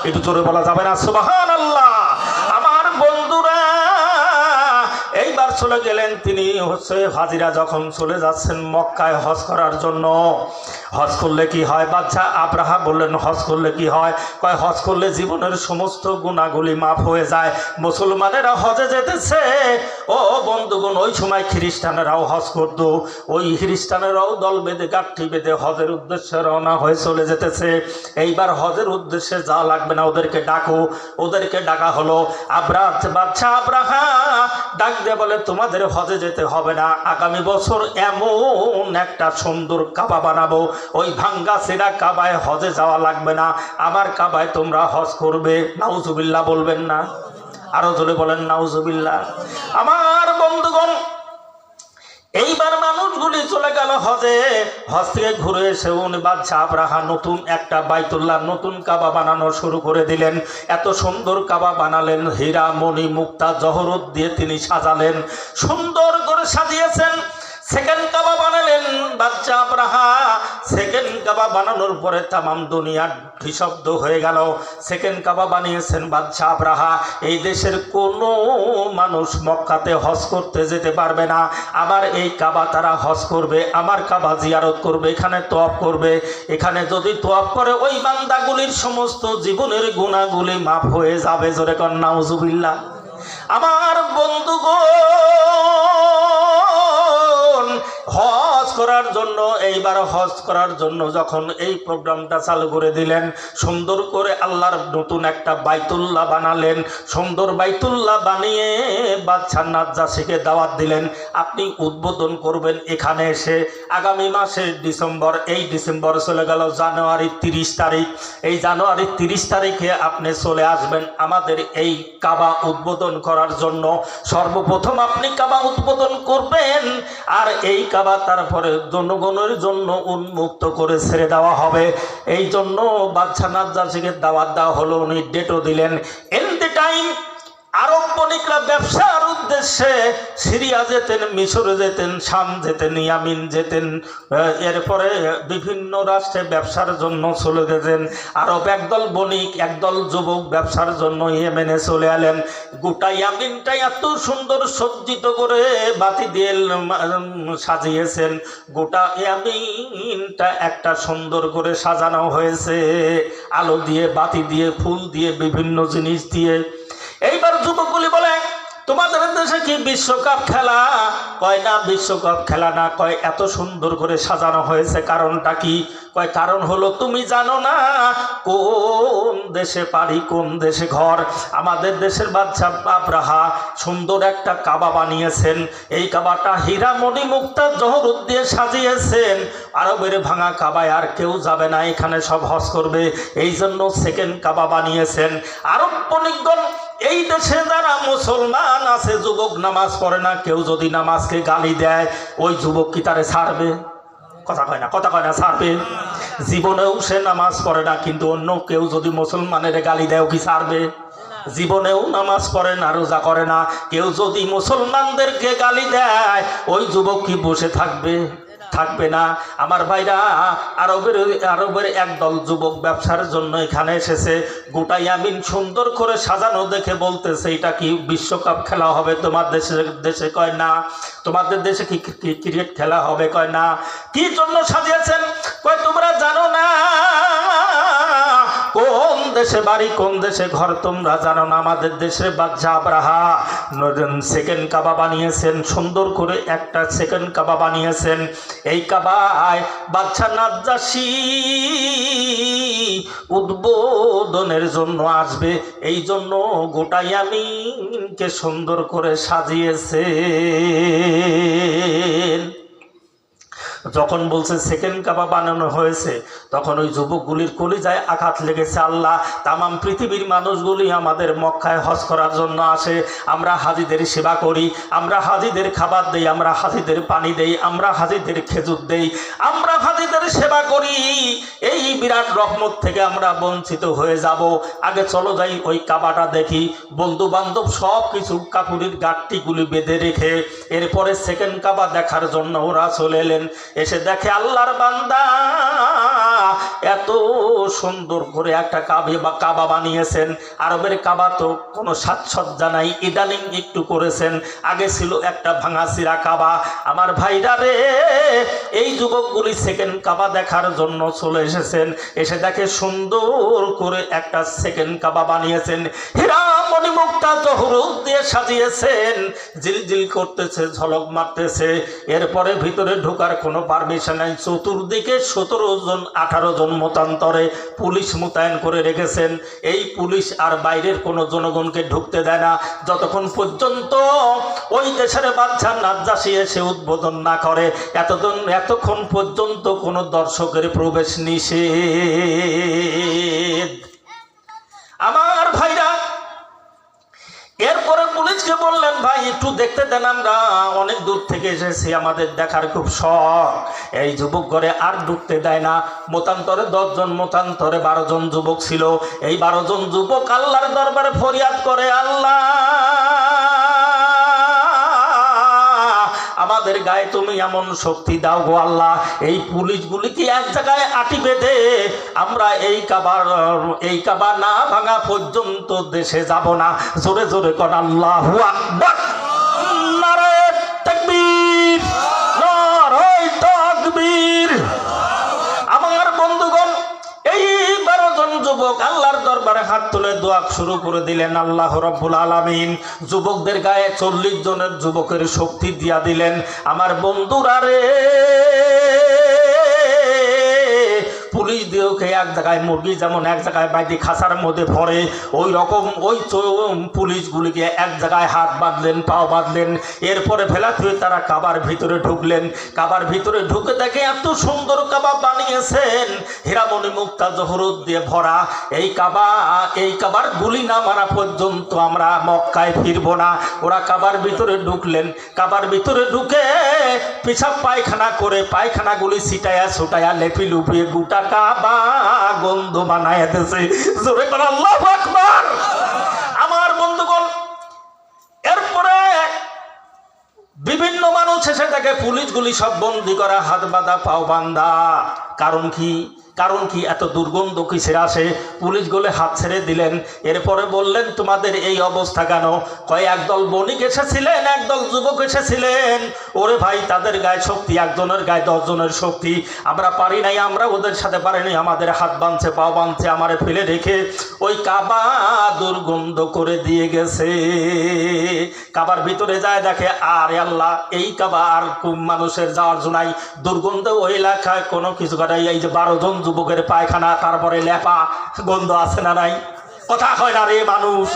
একটু জোরে বলা যাবে না সুবহানাল্লাহ? আমার বন্ধুরা, এইবার চলে গেলেন তিনি হাজিরা যখন চলে যাচ্ছেন মক্কায় হজ করার জন্য। হজ করলে কি হয়? বাদশা আব্রাহা বললেন, হজ করলে কি হয়? কয়, হজ করলে জীবনের সমস্ত গুনাহগুলি মাফ হয়ে যায়। মুসলমানেরা হজে যেতেছে, ও বন্ধুগণ, ওই সময় খ্রিস্টানেরাও হজ করত। ওই খ্রিস্টানেরাও দল বেঁধে গাঠি বেঁধে হজের উদ্দেশ্যে রওনা হয়ে চলে যেতেছে। এইবার হজের উদ্দেশ্যে যা লাগবে না, ওদেরকে ডাকো। ওদেরকে ডাকা হলো। বাদশা আব্রাহা ডাক দিয়ে বলে, তোমাদের হজে যেতে হবে না, আগামী বছর এমন একটা সুন্দর কাবা বানাবো, ওই ভাঙ্গা ছেঁড়া কাবায় হজে যাওয়া লাগবে না, আমার কাবায় তোমরা হজ করবে। নাউজুবিল্লাহ বলবেন না? আরো জোরে বলেন নাউজুবিল্লাহ। আমার বন্ধুগণ, এইবার মানুষগুলি চলে গেল হজে। হজ থেকে ঘুরে এসে উনি বাদশাহ আবরাহা নতুন একটা বাইতুল্লাহ, নতুন কাবা বানানো শুরু করে দিলেন। এত সুন্দর কাবা বানালেন, হীরা মণি মুক্তা জহরত দিয়ে তিনি সাজালেন, সুন্দর করে সাজিয়েছেন। সেকেন্ড কাবা বানালেন বাদশাহ আবরাহা। সেকেন্ড কাবা বানানোর পরে তামাম দুনিয়া নিঃশব্দ হয়ে গেল। সেকেন্ড কাবা বানিয়েছেন বাদশাহ আবরাহা। এই দেশের কোনো মানুষ মক্কাতে হজ করতে যেতে পারবে না। আমার এই কাবা তারা হজ করবে, আমার কাবা জিয়ারত করবে, এখানে তোয়াফ করবে। এখানে যদি তোয়াফ করে ওই বান্দাগুলির সমস্ত জীবনের গুনাহগুলি মাফ হয়ে যাবে। জোরে কর নাউজুবিল্লাহ। আমার বন্ধুগণ, হজ করার জন্য, এইবার হজ করার জন্য যখন এই প্রোগ্রামটা চালু করে দিলেন, সুন্দর করে আল্লাহর নতুন একটা বাইতুল্লাহ বানালেন। সুন্দর বাইতুল্লাহ বানিয়ে বাদশাহ নাজ্জাশীকে দাওয়াত দিলেন, আপনি উদ্বোধন করবেন এখানে এসে। আগামী মাসের ডিসেম্বর, এই ডিসেম্বর চলে গেল জানুয়ারির 30 তারিখ। এই জানুয়ারির 30 তারিখে আপনি চলে আসবেন আমাদের এই কাবা উদ্বোধন করার জন্য। সর্বপ্রথম আপনি কাবা উদ্বোধন করবেন, আর এই কাবা তারপরে জনগণের জন্য উন্মুক্ত করে ছেড়ে দেওয়া হবে। এই জন্য বাদশাহ নাজ্জাশীকে দাওয়াত দেওয়া হলো। উনি ডেটও দিলেন। এন দ্য টাইম আরব বণিকরা ব্যবসার উদ্দেশ্যে সিরিয়া যেতেন, মিশরে যেতেন, শাম যেতেন, ইয়ামিন যেতেন, এরপরে বিভিন্ন রাষ্ট্রে ব্যবসার জন্য চলে গেছেন। আরব একদল বণিক, একদল যুবক ব্যবসার জন্য ইয়েমেনে চলে এলেন। গোটা ইয়ামিনটা এত সুন্দর সজ্জিত করে বাতি দিয়ে সাজিয়েছেন। গোটা ইয়ামিনটা একটা সুন্দর করে সাজানো হয়েছে, আলো দিয়ে, বাতি দিয়ে, ফুল দিয়ে, বিভিন্ন জিনিস দিয়ে। এইবার যুবকগুলি বলে, তোমাদের দেশে কি বিশ্বকাপ খেলা? কয় না, বিশ্বকাপ খেলা না। কয় এত সুন্দর করে সাজানো হয়েছে, কারণটা কি? কয় কারণ হলো তুমি জানো না কোন দেশে বাড়ি, কোন দেশে ঘর। আমাদের দেশের বাদশাহ আবরাহা সুন্দর একটা কাবা বানিয়েছেন। এই কাবাটা হীরা মণি মুক্তা জহরত দিয়ে সাজিয়েছেন। আরবের ভাঙা কাবায় আর কেউ যাবে না, এখানে সব হজ করবে। এই জন্য সেকেন্ড কাবা বানিয়েছেন। আরব বণিকগণ, এই দেশে যারা মুসলমান আছে, যুবক নামাজ পড়ে না, কেউ যদি নামাজকে গালি দেয়, ওই যুবক কি তারে ছাড়বে? কথা কয় না, কথা কয় না, ছাড়বে? জীবনেও সে নামাজ পড়ে না, কিন্তু অন্য কেউ যদি মুসলমানের গালি দেয়, কি ছাড়বে? জীবনেও নামাজ পড়ে না, রোজা করে না, কেউ যদি মুসলমানদেরকে গালি দেয়, ওই যুবক কি বসে থাকবে? থাকবে না। আমার ভাইরা, আরবের একদল যুবক ব্যবসার জন্য এখানে এসেছে। গোটা ইয়ামিন সুন্দর করে সাজানো দেখে বলতেছে, এটা কি বিশ্বকাপ খেলা হবে তোমার দেশে? কয় না। তোমাদের দেশে কি ক্রিকেট খেলা হবে? কয় না। কি জন্য সাজিয়েছেন? কয় তোমরা জানো না কোন দেশে বাড়ি, কোন দেশে ঘর, তোমরা জানো না। আমাদের দেশে বাদশাহ আবরাহা সেকেন্ড কাবা বানিয়েছেন, সুন্দর করে একটা সেকেন্ড কাবা বানিয়েছেন। এই কাবায় বাদশাহ নাজ্জাশী উদ্বোধনের জন্য আসবে, এই জন্য গোটা ইয়ামিনকে সুন্দর করে সাজিয়েছেন। যখন বলছে সেকেন্ড কাবা বানানো হয়েছে, তখন ওই যুবকগুলির কলিজায় আঘাত লেগেছে। আল্লাহ, তামাম পৃথিবীর মানুষগুলি আমাদের মক্কায় হজ করার জন্য আসে। আমরা হাজিদের সেবা করি, আমরা হাজিদের খাবার দেই, আমরা হাজিদের পানি দেই, আমরা হাজিদের খেজুর দেই, আমরা হাজিদের সেবা করি। এই বিরাট রহমত থেকে আমরা বঞ্চিত হয়ে যাব। আগে চলো যাই ওই কাবাটা দেখি। বন্ধু বান্ধব সব কিছু কাপড়ের গাঁটটিগুলি বেঁধে রেখে এরপরে সেকেন্ড কাবা দেখার জন্য ওরা চলে এলেন। এসে দেখে আল্লাহর বান্দা এত সুন্দর করে একটা কাবা বানিয়েছেন। আরবের কাবা তো কোনো সাজসজ্জা নাই, ইদানিং একটু করেছেন, আগে ছিল একটা ভাঙাচিরা কাবা। আমার ভাইরা রে, এই যুবকগুলি সেকেন্ড কাবা দেখার জন্য চলে এসেছেন। এসে দেখে সুন্দর করে একটা সেকেন্ড কাবা বানিয়েছেন, হীরা মণি মুক্তা জহরত দিয়ে সাজিয়েছেন, জিলজিল করতেছে, ঝলক মারতেছে। এরপরে ভিতরে ঢোকার কোনো পারমিশন নাই। চতুর্দিকে 17 জন 18 জন মতান্তরে পুলিশ মোতায়েন করে রেখেছেন। এই পুলিশ আর বাইরের কোনো জনগণকে ঢুকতে দেয় না যতক্ষণ পর্যন্ত ওই দেশের বাদশা নাজ্জাশী এসে উদ্বোধন না করে, এতক্ষণ পর্যন্ত কোনো দর্শকের প্রবেশ নিষেধ। আমার ভাইরা, এরপরে পুলিশকে বললেন, ভাই একটু দেখতে দেন, আমরা অনেক দূর থেকে এসেছি, আমাদের দেখার খুব শখ। এই যুবক ঘরে আর ঢুকতে দেয় না। মতান্তরে 10 জন, মতান্তরে 12 জন যুবক ছিল। এই 12 জন যুবক আল্লাহর দরবারে ফরিয়াদ করে, আল্লাহ আমাদের গায়ে তুমি এমন শক্তি দাও গো আল্লাহ, এই পুলিশগুলিকে এক জায়গায় আটি বেঁধে আমরা এই কাবা না ভাঙা পর্যন্ত দেশে যাব না। জোরে জোরে কর আল্লাহু আকবার, নারে তাকবীর, নারে তাকবীর। আমার বন্ধুগণ, এই 12 জন যুবক আল্লাহর দরবারে হাত তুলে দোয়া শুরু করে দিলেন। আল্লাহ রাব্বুল আলামিন যুবকদের গায়ে 40 জনের যুবকের শক্তি দিয়া দিলেন। আমার বন্ধুরা রে, পুলিশ দিয়েওকে এক জায়গায় মুরগি যেমন এক জায়গায় বাইরে খাঁচার মধ্যে ভরে, ওই রকম ওই পুলিশগুলিকে এক জায়গায় হাত বাঁধলেন, পাও বাঁধলেন। এরপরে ফেলা থুয়ে তারা কাবার ভিতরে ঢুকলেন। কাবার ভিতরে ঢুকে দেখে এত সুন্দর কাবা বানিয়েছেন, হীরামণি মুক্তা জহরত দিয়ে ভরা। এই কাবার গুলি না মারা পর্যন্ত আমরা মক্কায় ফিরব না। ওরা কাবার ভিতরে ঢুকলেন। কাবার ভিতরে ঢুকে পেশাব পায়খানা করে পায়খানাগুলি ছিটায়া ছুটায়া লেপি লুপিয়ে গোটা কাবা গন্ধ বানায় দিয়েছে। জোরে করে আল্লাহু আকবার। আমার বন্ধুগণ, এরপরে বিভিন্ন মানুষ এসে দেখে পুলিশগুলি সব বন্দি করা, হাত বাঁধা, পাও বাঁধা। কারণ কি এত দুর্গন্ধ কিসের আসে? পুলিশগুলো হাত ছেড়ে দিলেন। এরপরে বললেন, তোমাদের এই অবস্থা কেন? কয় একদল বণিক এসেছিলেন, একদল যুবক এসেছিলেন। ওরে ভাই, তাদের গায়ে শক্তি, একজনের গায়ে 10 জনের শক্তি। আমরা পারি নাই, আমরা ওদের সাথে পারিনি। আমাদের হাত বাঁধছে, পাও বাঁধছে, আমারে ফেলে রেখে ওই কাবা দুর্গন্ধ করে দিয়ে গেছে। কাবার ভিতরে যায় দেখে, আরে আল্লাহ, এই কাবা আর মানুষের যাওয়ার জন্যই দুর্গন্ধ। ওই এলাকায় কোনো কিছু করাই, এই যে 12 জন যুবকের পায়খানা, তারপরে লেপা, গন্ধ আছে না নাই? কথা হয় না রে মানুষ?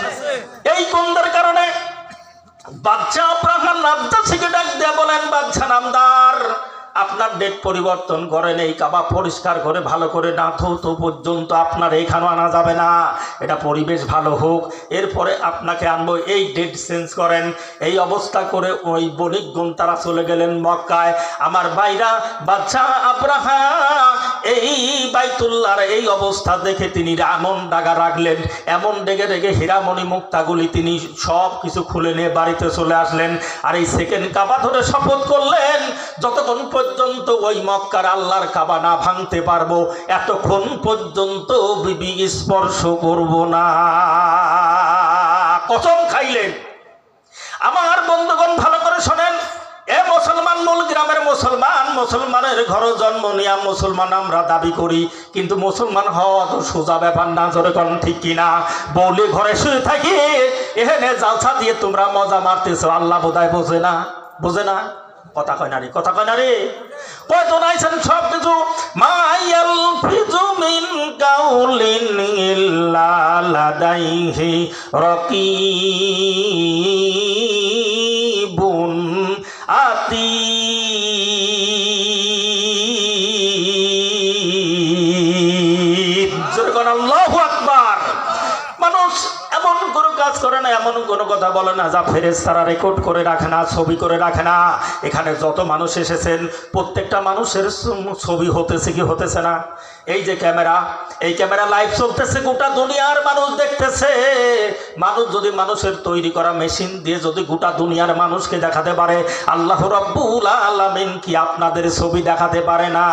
এই গন্ধের কারণে বাদশা আব্রাহা নাজ্জাশীকে ডাক দিয়ে বলেন, বাদশা নামদার, আপনার ডেট পরিবর্তন করেন, এই কাবা পরিষ্কার করে ভালো করে না ধৌত পর্যন্ত আপনার এখানে আনা যাবে না। এটা পরিবেশ ভালো হোক, এরপরে আপনাকে আনবো, এই ডেট চেঞ্জ করেন। এই অবস্থা করে ওই বণিকগণ তারা চলে গেলেন মক্কায়। আমার ভাইরা, বাদশা আব্রাহা এই বাইতুল্লাহর এই অবস্থা দেখে তিনি এমন ডাগা রাখলেন, এমন ডেগে ডেগে হীরামণি মুক্তাগুলি তিনি সব কিছু খুলে নিয়ে বাড়িতে চলে আসলেন। আর এই সেকেন্ড কাবা ধরে শপথ করলেন, যতক্ষণ পর্যন্ত ওই মক্কার আল্লাহর কাবা না ভাঙতে পারবো, এতক্ষণ পর্যন্ত বিবি স্পর্শ করব না। কসম খাইলেন। আমার বন্ধুগণ, ভালো করে শোনেন। এ মুসলমান, মূল গ্রামের মুসলমান, মুসলমানের ঘরে জন্ম নিয়ে মুসলমান আমরা দাবি করি, কিন্তু মুসলমান হওয়া তো সোজা ব্যাপার না। জোরে কোন ঠিক কিনা? বলি ঘরে শুয়ে থাকি, এখানে জালসা দিয়ে তোমরা মজা মারতেছো, আল্লাহ বোধহয় বোঝে না? কথা কয় না রে, কথা কয় না রে? কত নাইছেন সব কিছু। মায়াল ফিজু মিন কাউলিন ইল্লা লাদাইহি রাকিবুন আতীদ। যখন আল্লাহু আকবার। মানুষ এমন কোনো কাজ করে না, এমন কোনো কথা বলে না যা ফেরেশতারা রেকর্ড করে রাখে না, ছবি করে রাখে না। এখানে যত মানুষ এসেছেন প্রত্যেকটা মানুষের ছবি হতেছে কি হতেছে না? এই যে ক্যামেরা, এই ক্যামেরা লাইভ চলতেছে, গোটা দুনিয়ার মানুষ দেখতেছে। মানুষ যদি মানুষের তৈরি করা মেশিন দিয়ে যদি গোটা দুনিয়ার মানুষকে দেখাতে পারে, আল্লাহ রাব্বুল আলামিন কি আপনাদের ছবি দেখাতে পারে না?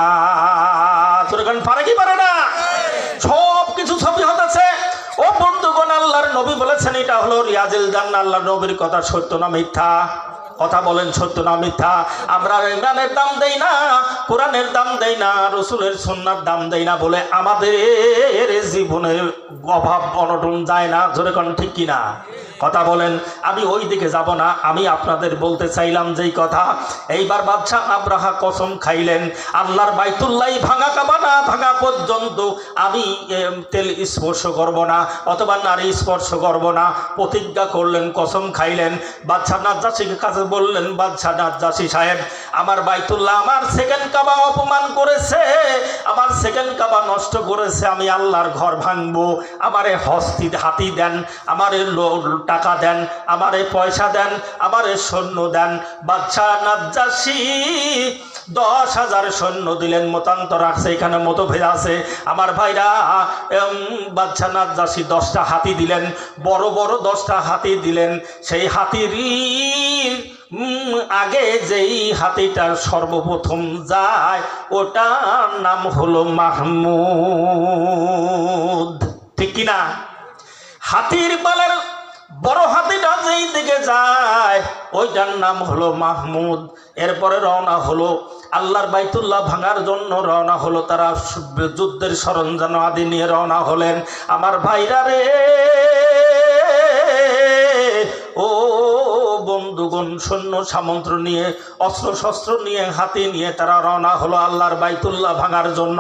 পারে কি পারে না? সব কিছু ছবি হতেছে। ও বন্ধুগণ, আল্লাহর নবী বলেছেন এটা হলো রিয়াজুল জান্নাহ। আল্লাহর নবীর কথা সত্য না মিথ্যা? কথা বলেন, সত্য না মিথ্যা? আমরা ইমানের দাম দেই না, কোরআনের দাম দেই না, রসুলের সুন্নাহর দাম দেই না বলে আমাদের জীবনের অভাব অনটন যায় না। জোরে কোন ঠিক কিনা? কথা বলেন। আমি ওই দিকে যাব না, আমি আপনাদের বলতে চাইলাম যেই কথা। এইবার বাদশাহ আব্রাহা কসম খাইলেন, আল্লাহর বাইতুল্লাহ ভাঙা কাবা না ভাঙা পর্যন্ত আমি তেল স্পর্শ করব না, অথবা নারী স্পর্শ করব না। প্রতিজ্ঞা করলেন, কসম খাইলেন। বাদশাহ নাজ্জাশীর কাছে বললেন, বাদশাহ নাজ্জাশী সাহেব, আমার বাইতুল্লাহ আমার সেকেন্ড কাবা অপমান করেছে, আমার সেকেন্ড কাবা নষ্ট করেছে, আমি আল্লাহর ঘর ভাঙবো। আমারে হাতি দেন, আমারে টাকা দেন, আমারে পয়সা দেন, আমারে সৈন্য দেন। বাদশাহ নাজ্জাশী 10,000 সৈন্য দিলেন। মতান্তর আছে, এখানে মতভেদ আছে আমার ভাইরা। বাদশাহ নাজ্জাশী 10টা হাতি দিলেন, বড় বড় 10টা হাতি দিলেন। সেই হাতির আগে যেই হাতিটা সর্বপ্রথম যায় ওটার নাম হলো মাহমুদ, ঠিক কিনা? হাতির পালের বড় হাতিটা যেই দিকে যায় ওইটার নাম হলো মাহমুদ। এরপরে রওনা হলো আল্লাহর বাইতুল্লাহ ভাঙার জন্য, রওনা হলো তারা যুদ্ধের সরঞ্জাম আদি নিয়ে রওনা হলেন। আমার ভাইরা রে, ও বন্ধুগণ, সৈন্য সামন্ত্র নিয়ে, অস্ত্র শস্ত্র নিয়ে, হাতি নিয়ে তারা রওনা হলো আল্লাহর বাইতুল্লাহ ভাঙার জন্য।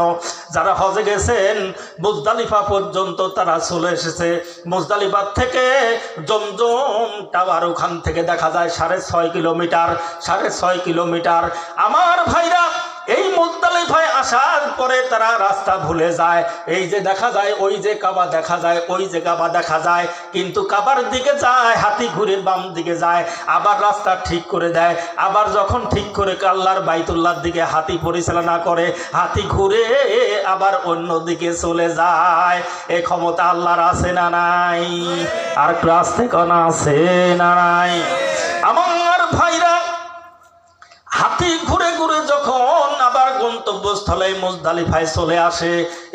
যারা হজে গেছেন মুজদালিফা পর্যন্ত তারা চলে এসেছে। মুজদালিফা থেকে জমজম টাওয়ার, ওখান থেকে দেখা যায় 6.5 কিলোমিটার, 6.5 কিলোমিটার। আমার ভাইরা, এই মুজদালিফায় আসার পরে তারা রাস্তা ভুলে যায়। এই যে দেখা যায়, ওই যে কাবা দেখা যায়, ওই যে কাবা দেখা যায়, কিন্তু কাবার দিকে যায়, হাতি ঘুরে বাম দিকে যায়, আবার রাস্তা ঠিক করে দেয়। আবার যখন ঠিক করে আল্লাহর বাইতুল্লাহর দিকে হাতি পরিচালনা করে, হাতি ঘুরে আবার অন্য দিকে চলে যায়। এই ক্ষমতা আল্লাহর আছে না নাই? আর রাস্তে কোনা আছে না নাই? আমার ভাইরা, হাতি ঘুরে ঘুরে যখন আবার গন্তব্যস্থলে মুজদালিফায় চলে আসে,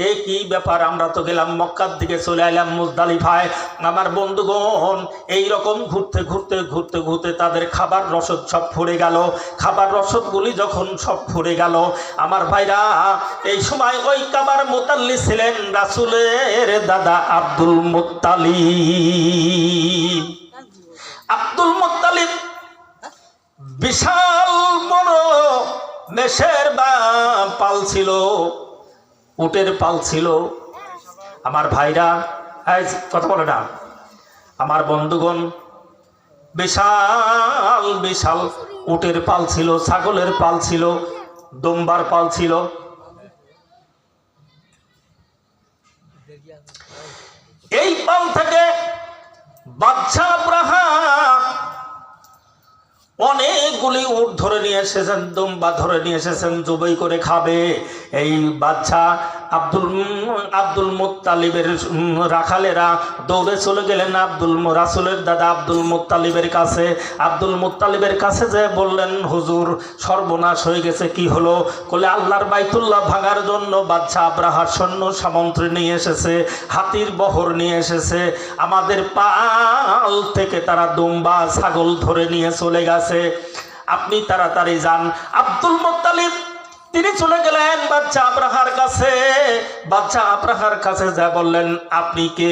এই কি ব্যাপার, আমরা তো গেলাম মক্কার দিকে, চলে এলাম মুজদালিফায়। আমার বন্ধুগণ, এই রকম ঘুরতে ঘুরতে ঘুরতে ঘুরতে তাদের খাবার রসদ সব ফুরে গেল। খাবার রসদগুলি যখন সব ফুরে গেল, আমার ভাইরা, এই সময় ওই কাবার মুতাল্লি ছিলেন রাসূলের দাদা আব্দুল মুত্তালিব। আব্দুল মুত্তালিব বিশাল বড় মেষের পাল ছিল, উটের পাল ছিল। আমার ভাইরা, কথা বলে না, আমার বন্ধুগণ, বিশাল বিশাল উটের পাল ছিল, ছাগলের পাল ছিল, দুম্বার পাল ছিল। এই পাল থেকে বাদশাহ আব্রাহা অনেকগুলি উট ধরে নিয়ে এসেছেন, দুম্বা ধরে নিয়ে এসেছেন, জবাই করে খাবে। এই বাদশাহ আব্দুল মুত্তালিবের রাখালেরা দৌড়ে চলে গেলেন রাসূলের দাদা আব্দুল মুত্তালিবের কাছে। আব্দুল মুত্তালিবের কাছে যে বললেন, হুজুর, সর্বনাশ হয়ে গেছে। কি হলো? বলে, আল্লাহর বাইতুল্লাহ ভাঙার জন্য বাদশাহ আব্রাহার সৈন্য সামন্ত্রী নিয়ে এসেছে, হাতির বহর নিয়ে এসেছে, আমাদের পাল থেকে তারা দুম্বা ছাগল ধরে নিয়ে চলে গেছে, আপনি তাড়াতাড়ি যান। আব্দুল মুত্তালিব তিনি চলে গেলেন বাদশাহ আব্রাহার কাছে। বাদশাহ আব্রাহার কাছে যা বললেন, আপনি কে?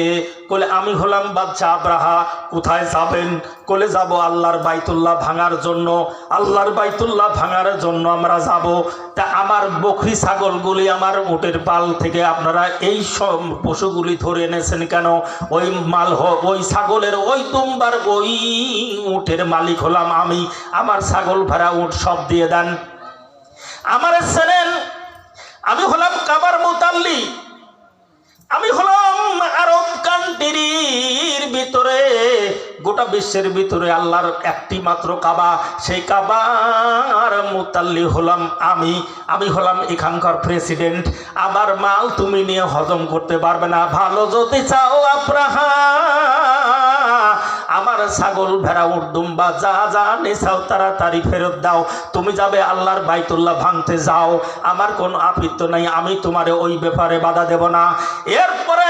বলে, আমি হলাম বাদশাহ আব্রাহা। কোথায় যাবেন? বলে, যাব আল্লাহর বাইতুল্লাহ ভাঙার জন্য। আল্লাহর বাইতুল্লাহ ভাঙার জন্য আমরা যাব। তা আমার বকরি ছাগলগুলি, আমার উটের পাল থেকে আপনারা এই সব পশুগুলি ধরে এনেছেন কেন? ওই ওই ছাগলের, ওই দুম্বার, ওই উটের মালিক হলাম আমি। আমার ছাগল ভেড়া উট সব দিয়ে দেন। আমারে চেনেন, আমি হলাম কাবার মুতাল্লি, আমি হলাম আরব কান্ট্রির ভিতরে, গোটা বিশ্বের ভিতরে আল্লাহর একটি মাত্র কাবা, সেই কাবার মুতাল্লি হলাম আমি হলাম এখানকার প্রেসিডেন্ট। আমার মাল তুমি নিয়ে হজম করতে পারবে না। ভালো যদি চাও আব্রাহা, আমার ছাগল ভেড়া উট দুম্বা যা যা নেছাও তাড়াতাড়ি ফেরত দাও। তুমি যাবে আল্লাহর বাইতুল্লাহ ভাঙতে, যাও, আমার কোনো আপত্তি নাই, আমি তোমারে ওই ব্যাপারে বাধা দেব না। এরপরে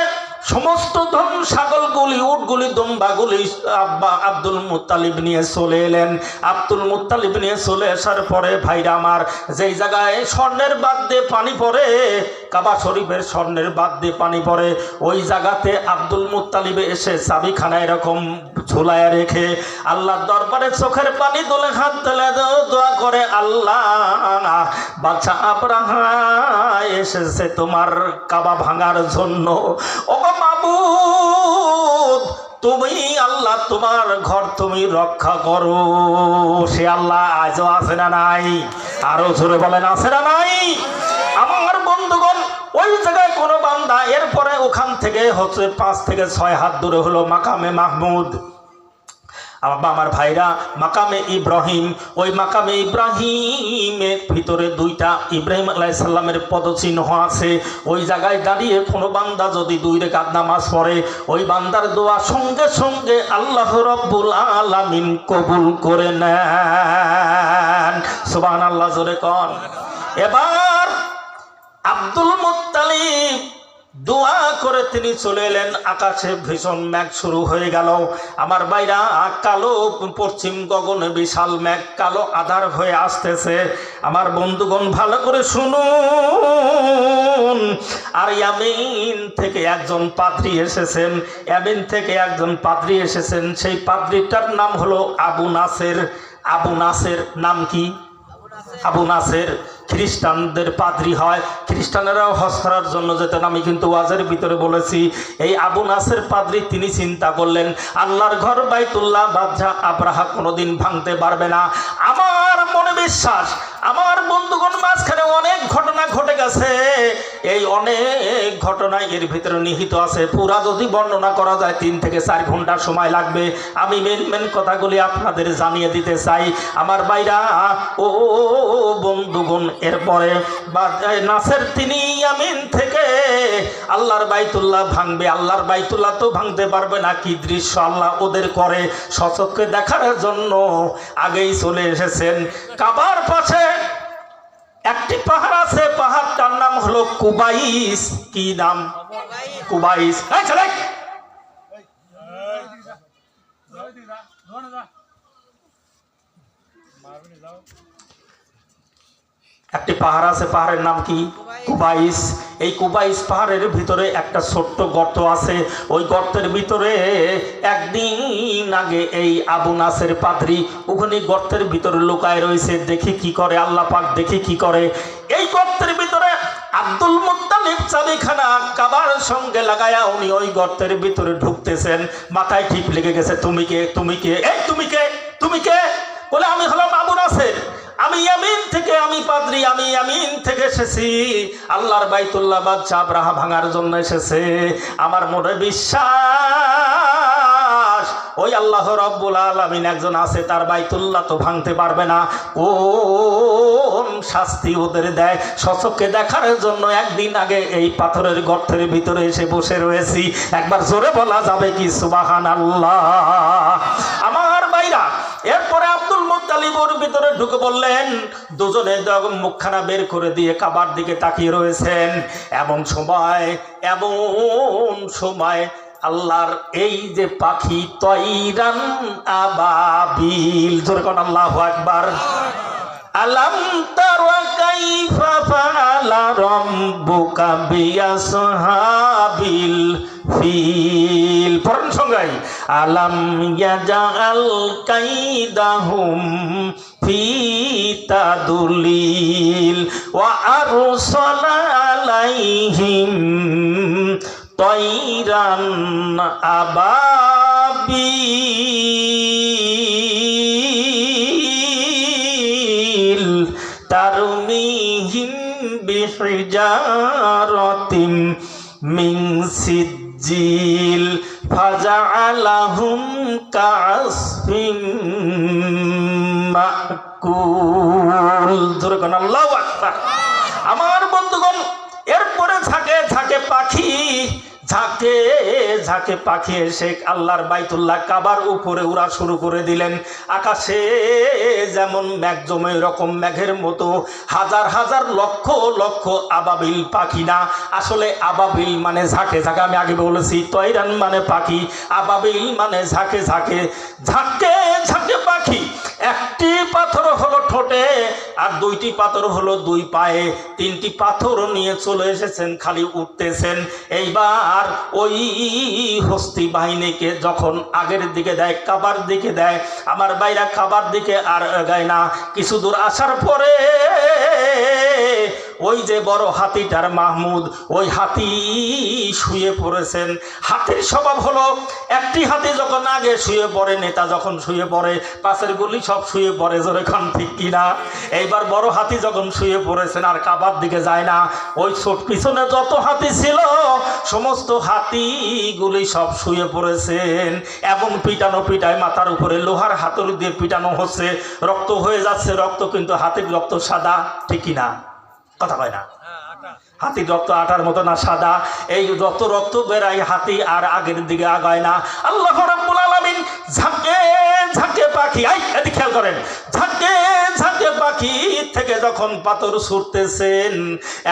সমস্ত ধন ছাগলগুলি উটগুলি দুম্বাগুলি আব্বা আব্দুল মুত্তালিব নিয়ে চলে এলেন। আব্দুল মুত্তালিব নিয়ে চলে আসার পরে ভাইরা আমার, যেই জায়গায় স্বর্ণের বাদ দিয়ে পানি পড়ে, কাবা শরীফের স্বর্ণের বাদ দিয়ে পানি পড়ে, ওই জায়গাতে আব্দুল মুত্তালিব এসে চাবিখানা এরকম ঝুলায় রেখে আল্লাহর দরবারে চোখের পানি তুলে হাত তুলে দোয়া করে, আল্লাহ বাদশা আবরাহা এসেছে তোমার কাবা ভাঙার জন্য। ও মাবুদ, তুমি আল্লাহ, তোমার ঘর তুমি রক্ষা করো। সে আল্লাহ আজও আছে না নাই? আরো জোরে বলেন, আছে না নাই? আমার বন্ধুগণ, ওই জায়গায় কোনো বান্দা, এরপরে ওখান থেকে হচ্ছে 5 থেকে 6 হাত দূরে হলো মাকামে মাহমুদ। আমার ভাইরা, মাকামে ইব্রাহিম, ওই মাকামে ইব্রাহিমের ভিতরে 2টা ইব্রাহিম আলাইহিস সালামের পদচিহ্ন আছে। ওই জায়গায় দাঁড়িয়ে কোনো বান্দা যদি 2 রাকাত নামাজ পড়ে, ওই বান্দার দোয়া সঙ্গে সঙ্গে আল্লাহ রাব্বুল আলামিন কবুল করে নেন। সুবহানাল্লাহ, জোরে কোন। এবার আব্দুল মুত্তালিব দোয়া করে তিনি চলে এলেন। আকাশে ভীষণ মেঘ শুরু হয়ে গেল। আমার বাইরা, কালো পশ্চিম গগনে বিশাল মেঘ, কালো আধার হয়ে আসতেছে। আমার বন্ধুগণ ভালো করে শুনুন। আর ইয়ামিন থেকে একজন পাদ্রী এসেছেন, ইয়ামিন থেকে একজন পাদ্রী এসেছেন। সেই পাদ্রীটার নাম হলো আবু নাসের। আবু নাসের নাম কি? আবু নাসের খ্রিস্টানদের পাদ্রী হয়। খ্রিস্টানেরাও হজ করার জন্য যেতেন, আমি কিন্তু ওয়াজের ভিতরে বলেছি। এই আবু নাসের পাদ্রী তিনি চিন্তা করলেন, আল্লাহর ঘর বাইতুল্লাহ বাদশা আবরাহা কোনোদিন ভাঙতে পারবে না। আমার মনে বিশ্বাস, আমার বন্ধুগণ, মাঝখানে অনেক ঘটনা ঘটে গেছে। এই অনেক ঘটনায় এর ভিতরে নিহিত আছে। পুরা যদি বর্ণনা করা যায় 3 থেকে 4 ঘন্টা সময় লাগবে। আমি মেন কথাগুলি আপনাদের জানিয়ে দিতে চাই। আমার ভাইরা ও বন্ধুগণ, এরপরে নাসের তিনি ইয়ামিন থেকে আল্লাহর বাইতুল্লাহ ভাঙবে। আল্লাহর বাইতুল্লাহ তো ভাঙতে পারবে না। কি দৃশ্য আল্লাহ ওদের করে সচক্ষে দেখার জন্য আগেই চলে এসেছেন। কাবার পাশে একটি পাহাড় আছে, পাহাড়টার নাম হলো কুবাইস। কি নাম? কুবাইস। একটি পাহাড় আছে, পাহাড়ের নাম কি? কুবাইস। এই কুবাইস পাহাড়ের ভিতরে একটা ছোট্ট গর্ত আছে। ওই গর্তের ভিতরে একদিন আগে এই আবু নাসের পাদ্রী ওখানে গর্তের ভিতরে লুকায় রয়েছে। দেখি কি করে আল্লাহ পাক, দেখি কি করে। এই গর্তের ভিতরে আব্দুল মুত্তালিব চাবিখানা কাবার সঙ্গে লাগায়া উনি ওই গর্তের ভিতরে ঢুকতেছেন। মাথায় ঠিক লেগে গেছে, তুমি কে? তুমি কে? এই তুমি কে? তুমি কে? বলে, আমি হলাম আবু নাসের, আমি ইয়ামিন থেকে, আমি পাদ্রী, আমি ইয়ামিন থেকে এসেছি। আল্লাহর বাইতুল্লাহ বাদশা আবরাহা ভাঙার জন্য এসেছে। আমার মনে বিশ্বাস ওই আল্লাহ রাব্বুল আলামিন একজন আছে, তার বাইতুল্লাহ তো ভাঙতে পারবে না। কোন শাস্তি ওদের দেয় সচক্ষে দেখার জন্য একদিন আগে এই পাথরের গর্তের ভিতরে এসে বসে রয়েছি। একবার জোরে বলা যাবে কি সুবহানাল্লাহ? আমার ভাইরা, এরপরে আব্দুল মুত্তালিবর ভিতরে ঢুকে বললেন। দুজনে মুখখানা বের করে দিয়ে কাবার দিকে তাকিয়ে রয়েছেন। এমন সময় আল্লাহর এই যে পাখি তয়রান আবাবিল, জোরে কোন আল্লাহু আকবার। আলাম তারা কাইফা ফাআলা রাব্বুকা বিআসহাবিল ফিল। পড়েন সঙ্গাই, আলাম ইয়াজআল কাইদাহুম ফি তাদলিল ওয়া আরসালা আলাইহিম তয়রান আবাবিল তারমিহিম বিহিজারাতিম মিন সিজ্জিল ফাজআলাহুম কাআসফিম মাকুল। জোরে কোন আল্লাহু আকবার। আমার বন্ধুগণ, এরপরে ঝাঁকে ঝাঁকে পাখি ঝাঁকে ঝাঁকে পাখি এসে আল্লাহর বাইতুল্লাহ কাবার উপরে উড়া শুরু করে দিলেন। আকাশে যেমন মেঘ জমে এরকম মেঘের মতো হাজার হাজার লক্ষ লক্ষ আবাবিল পাখি, না আসলে আবাবিল মানে ঝাঁকে ঝাঁকে, আমি আগে বলেছি তয়রান মানে পাখি, আবাবিল মানে ঝাঁকে ঝাঁকে, ঝাঁকে ঝাঁকে পাখি। একটি পাথর হলো ঠোঁটে আর দুইটি পাথর হলো দুই পায়ে, তিনটি পাথর নিয়ে চলে এসেছেন, খালি উঠতেছেন। এইবার ওই হস্তি বাহিনীকে যখন আগের দিকে দেয়, কাবার দিকে দেয়, আমার বাইরা কাবার দিকে আর এগায় না। কিছু দূর আসার পরে ওই যে বড় হাতিটার মাহমুদ, ওই হাতি শুয়ে পড়েছেন। হাতির স্বভাব হলো একটি হাতি যখন আগে শুয়ে পড়ে, নেতা যখন শুয়ে পড়ে, পাশের গুলি সব শুয়ে পড়ে, জোরে খান ঠিক কিনা। এইবার বড় হাতি যখন শুয়ে পড়েছেন আর কাবার দিকে যায় না, ওই ছোট পিছনে যত হাতি ছিল সমস্ত হাতিগুলি সব শুয়ে পড়েছেন। এমন পিটানো পিটায়, মাথার উপরে লোহার হাতুড়ি দিয়ে পিটানো হচ্ছে, রক্ত হয়ে যাচ্ছে। রক্ত কিন্তু হাতির রক্ত সাদা, ঠিক কিনা, কথা কয় না? হাতির রক্ত আটার মতো না, সাদা। এই যত রক্ত বেরাই হাতি আর আগের দিকে আগায় না। আল্লাহ রাব্বুল আলামিন ঝাঁকে ঝাঁকে পাখি, এদিকে খেয়াল করেন, ঝাঁকে ঝাঁকে পাখি থেকে যখন পাথর ছুটতেছেন,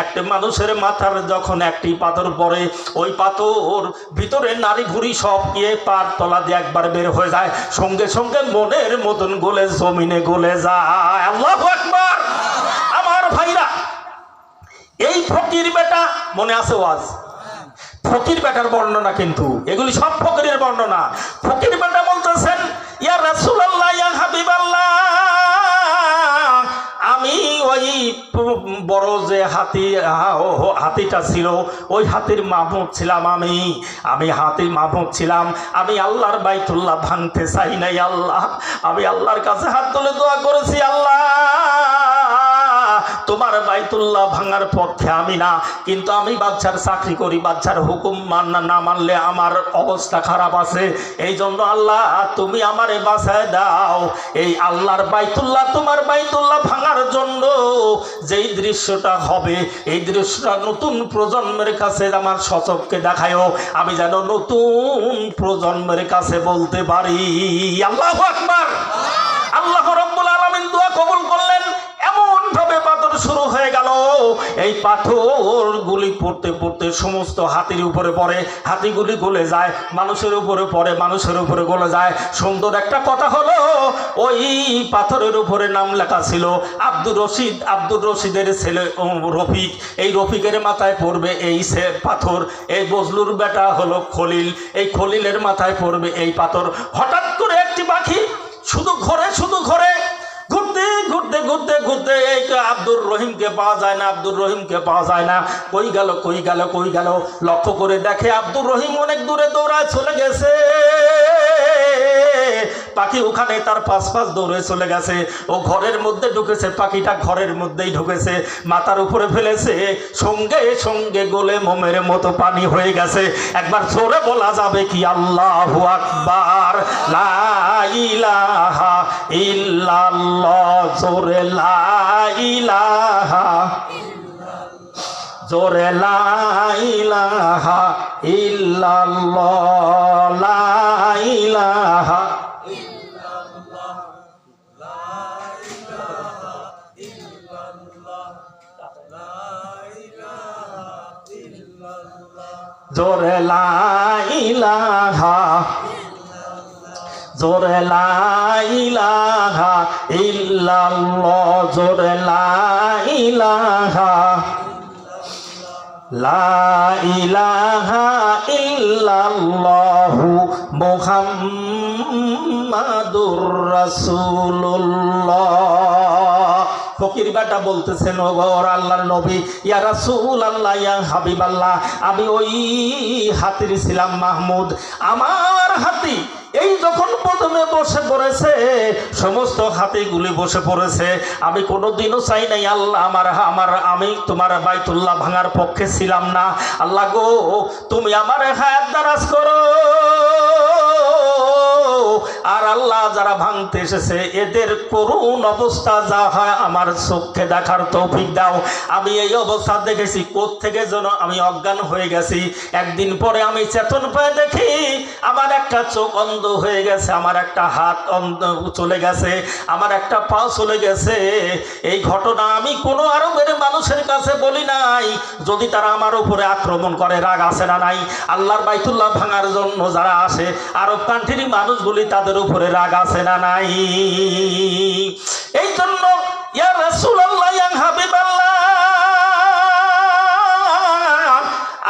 একটা মানুষের মাথার যখন একটি পাথর পড়ে, ওই পাথর ভিতরে নারী ভুড়ি সব গিয়ে পার তলা দিয়ে একবার বের হয়ে যায়, সঙ্গে সঙ্গে মনের মতন গলে জমিনে গলে যায়। আল্লাহু আকবার। আমার ভাইরা, এই ফকির বেটা মনে আছে ওয়াজ, ফকির বেটার বর্ণনা, কিন্তু এগুলি সব ফকিরের বর্ণনা। ফকির বেটা বলতেছেন, ইয়া রাসূলুল্লাহ, ইয়া হাবিবাল্লাহ, আমি ওই বড় যে হাতিটা ছিল, ওই হাতির মাহমুদ ছিলাম। আমি হাতির মাহমুদ ছিলাম। আমি আল্লাহর বাইতুল্লাহ ভাঙতে চাই নাই। আল্লাহ, আমি আল্লাহর কাছে হাত তুলে দোয়া করেছি, আল্লাহ তোমার বাইতুল্লাহ ভাঙার পক্ষে আমি না, কিন্তু আমি বাদশার চাকরি করি, বাদশার হুকুম না মানলে আমার অবস্থা খারাপ আছে। এই জন্য আল্লাহ তুমি আমারে বাঁচায় দাও। এই আল্লাহর বাইতুল্লাহ, তোমার বাইতুল্লাহ ভাঙার জন্য যেই দৃশ্যটা হবে, এই দৃশ্যটা নতুন প্রজন্মের কাছে আমার সচক্ষে দেখায়ও, আমি যেন নতুন প্রজন্মের কাছে বলতে পারি। আল্লাহু আকবার। আল্লাহ রাব্বুল আলামিন দোয়া কবুল করলেন। এমন ভাবে পাথর শুরু হয়ে গেল, এই পাথর গুলি পড়তে পড়তে সমস্ত হাতির উপরে পড়ে, হাতিগুলি গলে যায়, মানুষের উপরে পড়ে, মানুষের উপরে গলে যায়। সুন্দর একটা কথা হলো, ওই পাথরের উপরে নাম লেখা ছিল আব্দুর রশিদ, আব্দুর রশিদের ছেলে রফিক। এই রফিকের মাথায় পড়বে এই পাথর। এই বজলুর বেটা হলো খলিল, এই খলিলের মাথায় পড়বে এই পাথর। হঠাৎ করে একটি পাখি শুধু ঘরে ঘুরতে ঘুরতে ঘুরতে ঘুরতে এই আব্দুর রহিমকে পাওয়া যায় না, আব্দুর রহিমকে পাওয়া যায় না। কই গেল লক্ষ্য করে দেখে আব্দুর রহিম অনেক দূরে দৌড়ায় চলে গেছে। পাখি ওখানে তার পাশ দৌড়ে চলে গেছে। ও ঘরের মধ্যে ঢুকেছে, পাখিটা ঘরের মধ্যেই ঢুকেছে, মাথার উপরে ফেলেছে, সঙ্গে সঙ্গে গলে মোমের মতো পানি হয়ে গেছে। একবার জোরে বলা যাবে কি আল্লাহু আকবার। লা ইলাহা ইল্লাল্লাহ, জোরে লা ইলাহা, জোরে লা ইলাহা ইল্লাল্লাহ, লা ইলাহা, জোরে লা ইলাহা, জোরে লা ইলাহা ইল্লাল্লাহ, জোরে লা ইলাহা, লা ইলাহা ইল্লাল্লাহু মুহাম্মাদুর রাসূলুল্লাহ। ফকির বেটা বলতেছেন, ও গর আল্লাহর নবী, ইয়া রাসূলুল্লাহ, ইয়া হাবিবাল্লাহ, আমি ওই হাতির ছিলাম মাহমুদ। আমার হাতি এই যখন প্রথমে বসে পড়েছে, সমস্ত হাতিগুলি বসে পড়েছে। আমি কোনোদিনও চাই নাই আল্লাহ আমি তোমার বাইতুল্লাহ ভাঙার পক্ষে ছিলাম না। আল্লাহ গো, তুমি আমার হায়াত দারাজ করো, আর আল্লাহ যারা ভাঙতে এসেছে এদের করুণ অবস্থা যা হয় আমার চোখে দেখার তৌফিক দাও। আমি এই অবস্থা দেখেছি, কোত্থেকে যেন আমি অজ্ঞান হয়ে গেছি। একদিন পরে আমি চেতন পেয়ে দেখি আমার একটা চোখ অন্ধ হয়ে গেছে, আমার একটা হাত অন্ধ চলে গেছে, আমার একটা পা চলে গেছে। এই ঘটনা আমি কোনো আরবের মানুষের কাছে বলি নাই। যদি তারা আমার উপরে আক্রমণ করে, রাগ আছে না নাই? আল্লাহর বাইতুল্লাহ ভাঙার জন্য যারা আসে আরব কান্ট্রির মানুষগুলি, তাদের উপরে রাগ আছে না নাই? এই জন্য ইয়া রাসূলুল্লাহ, ইয়া হাবিবাল্লাহ,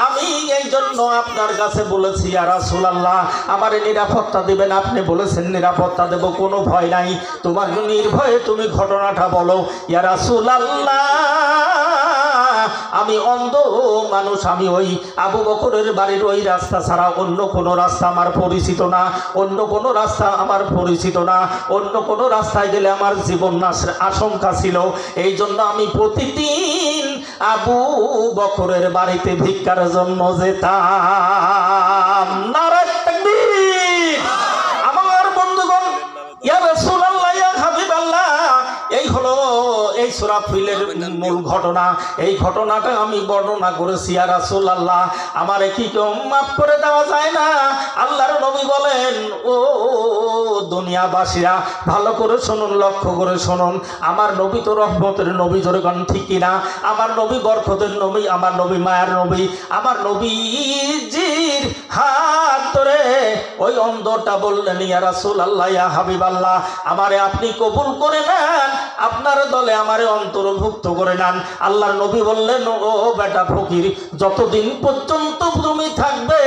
আমি এই জন্য আপনার কাছে বলেছি ইয়া রাসূলুল্লাহ আমারে নিরাপত্তা দিবেন। আপনি বলেছেন নিরাপত্তা দেব, কোনো ভয় নাই, তোমার নির্ভয়ে তুমি ঘটনাটা বলো। ইয়া রাসূলুল্লাহ আমি অন্ধ মানুষ, আমি ওই আবু বকরের বাড়ির ওই রাস্তা ছাড়া অন্য কোনো রাস্তা আমার পরিচিত না, অন্য কোনো রাস্তা আমার পরিচিত না। অন্য কোনো রাস্তায় গেলে আমার জীবন নাশের আশঙ্কা ছিল। এই জন্য আমি প্রতিদিন আবু বকরের বাড়িতে ভিক্ষার জন্য যেতাম। নারায়ে তাকবীর। আমার বন্ধুগণ, ইয়া রাসূলুল্লাহ, ইয়া হাবিবাল্লাহ, এই হলো এই সূরা ফিলের মূল ঘটনা। এই ঘটনাটা আমি বর্ণনা করেছি। ইয়া রাসূলুল্লাহ আমারে কি কেউ মাফ করে দেওয়া যায় না? আল্লাহর নবী বলেন, ও দুনিয়াবাসীরা ভালো করে শুনুন, লক্ষ্য করে শুনুন, আমার নবী তো রহমতের নবী, জোরে গান ঠিক কিনা? আমার নবী বরকতের নবী, আমার নবী মায়ার নবী। আমার নবীজির হাত ধরে ওই অন্ধটা বললেন, ইয়া রাসূলুল্লাহ, ইয়া হাবিবাল্লাহ আমারে আপনি কবুল করে নেন, আপনার দলে আমারে অন্তর্ভুক্ত করে নেন। আল্লাহর নবী বললেন, ও বেটা ফকির, যতদিন পর্যন্ত তুমি থাকবে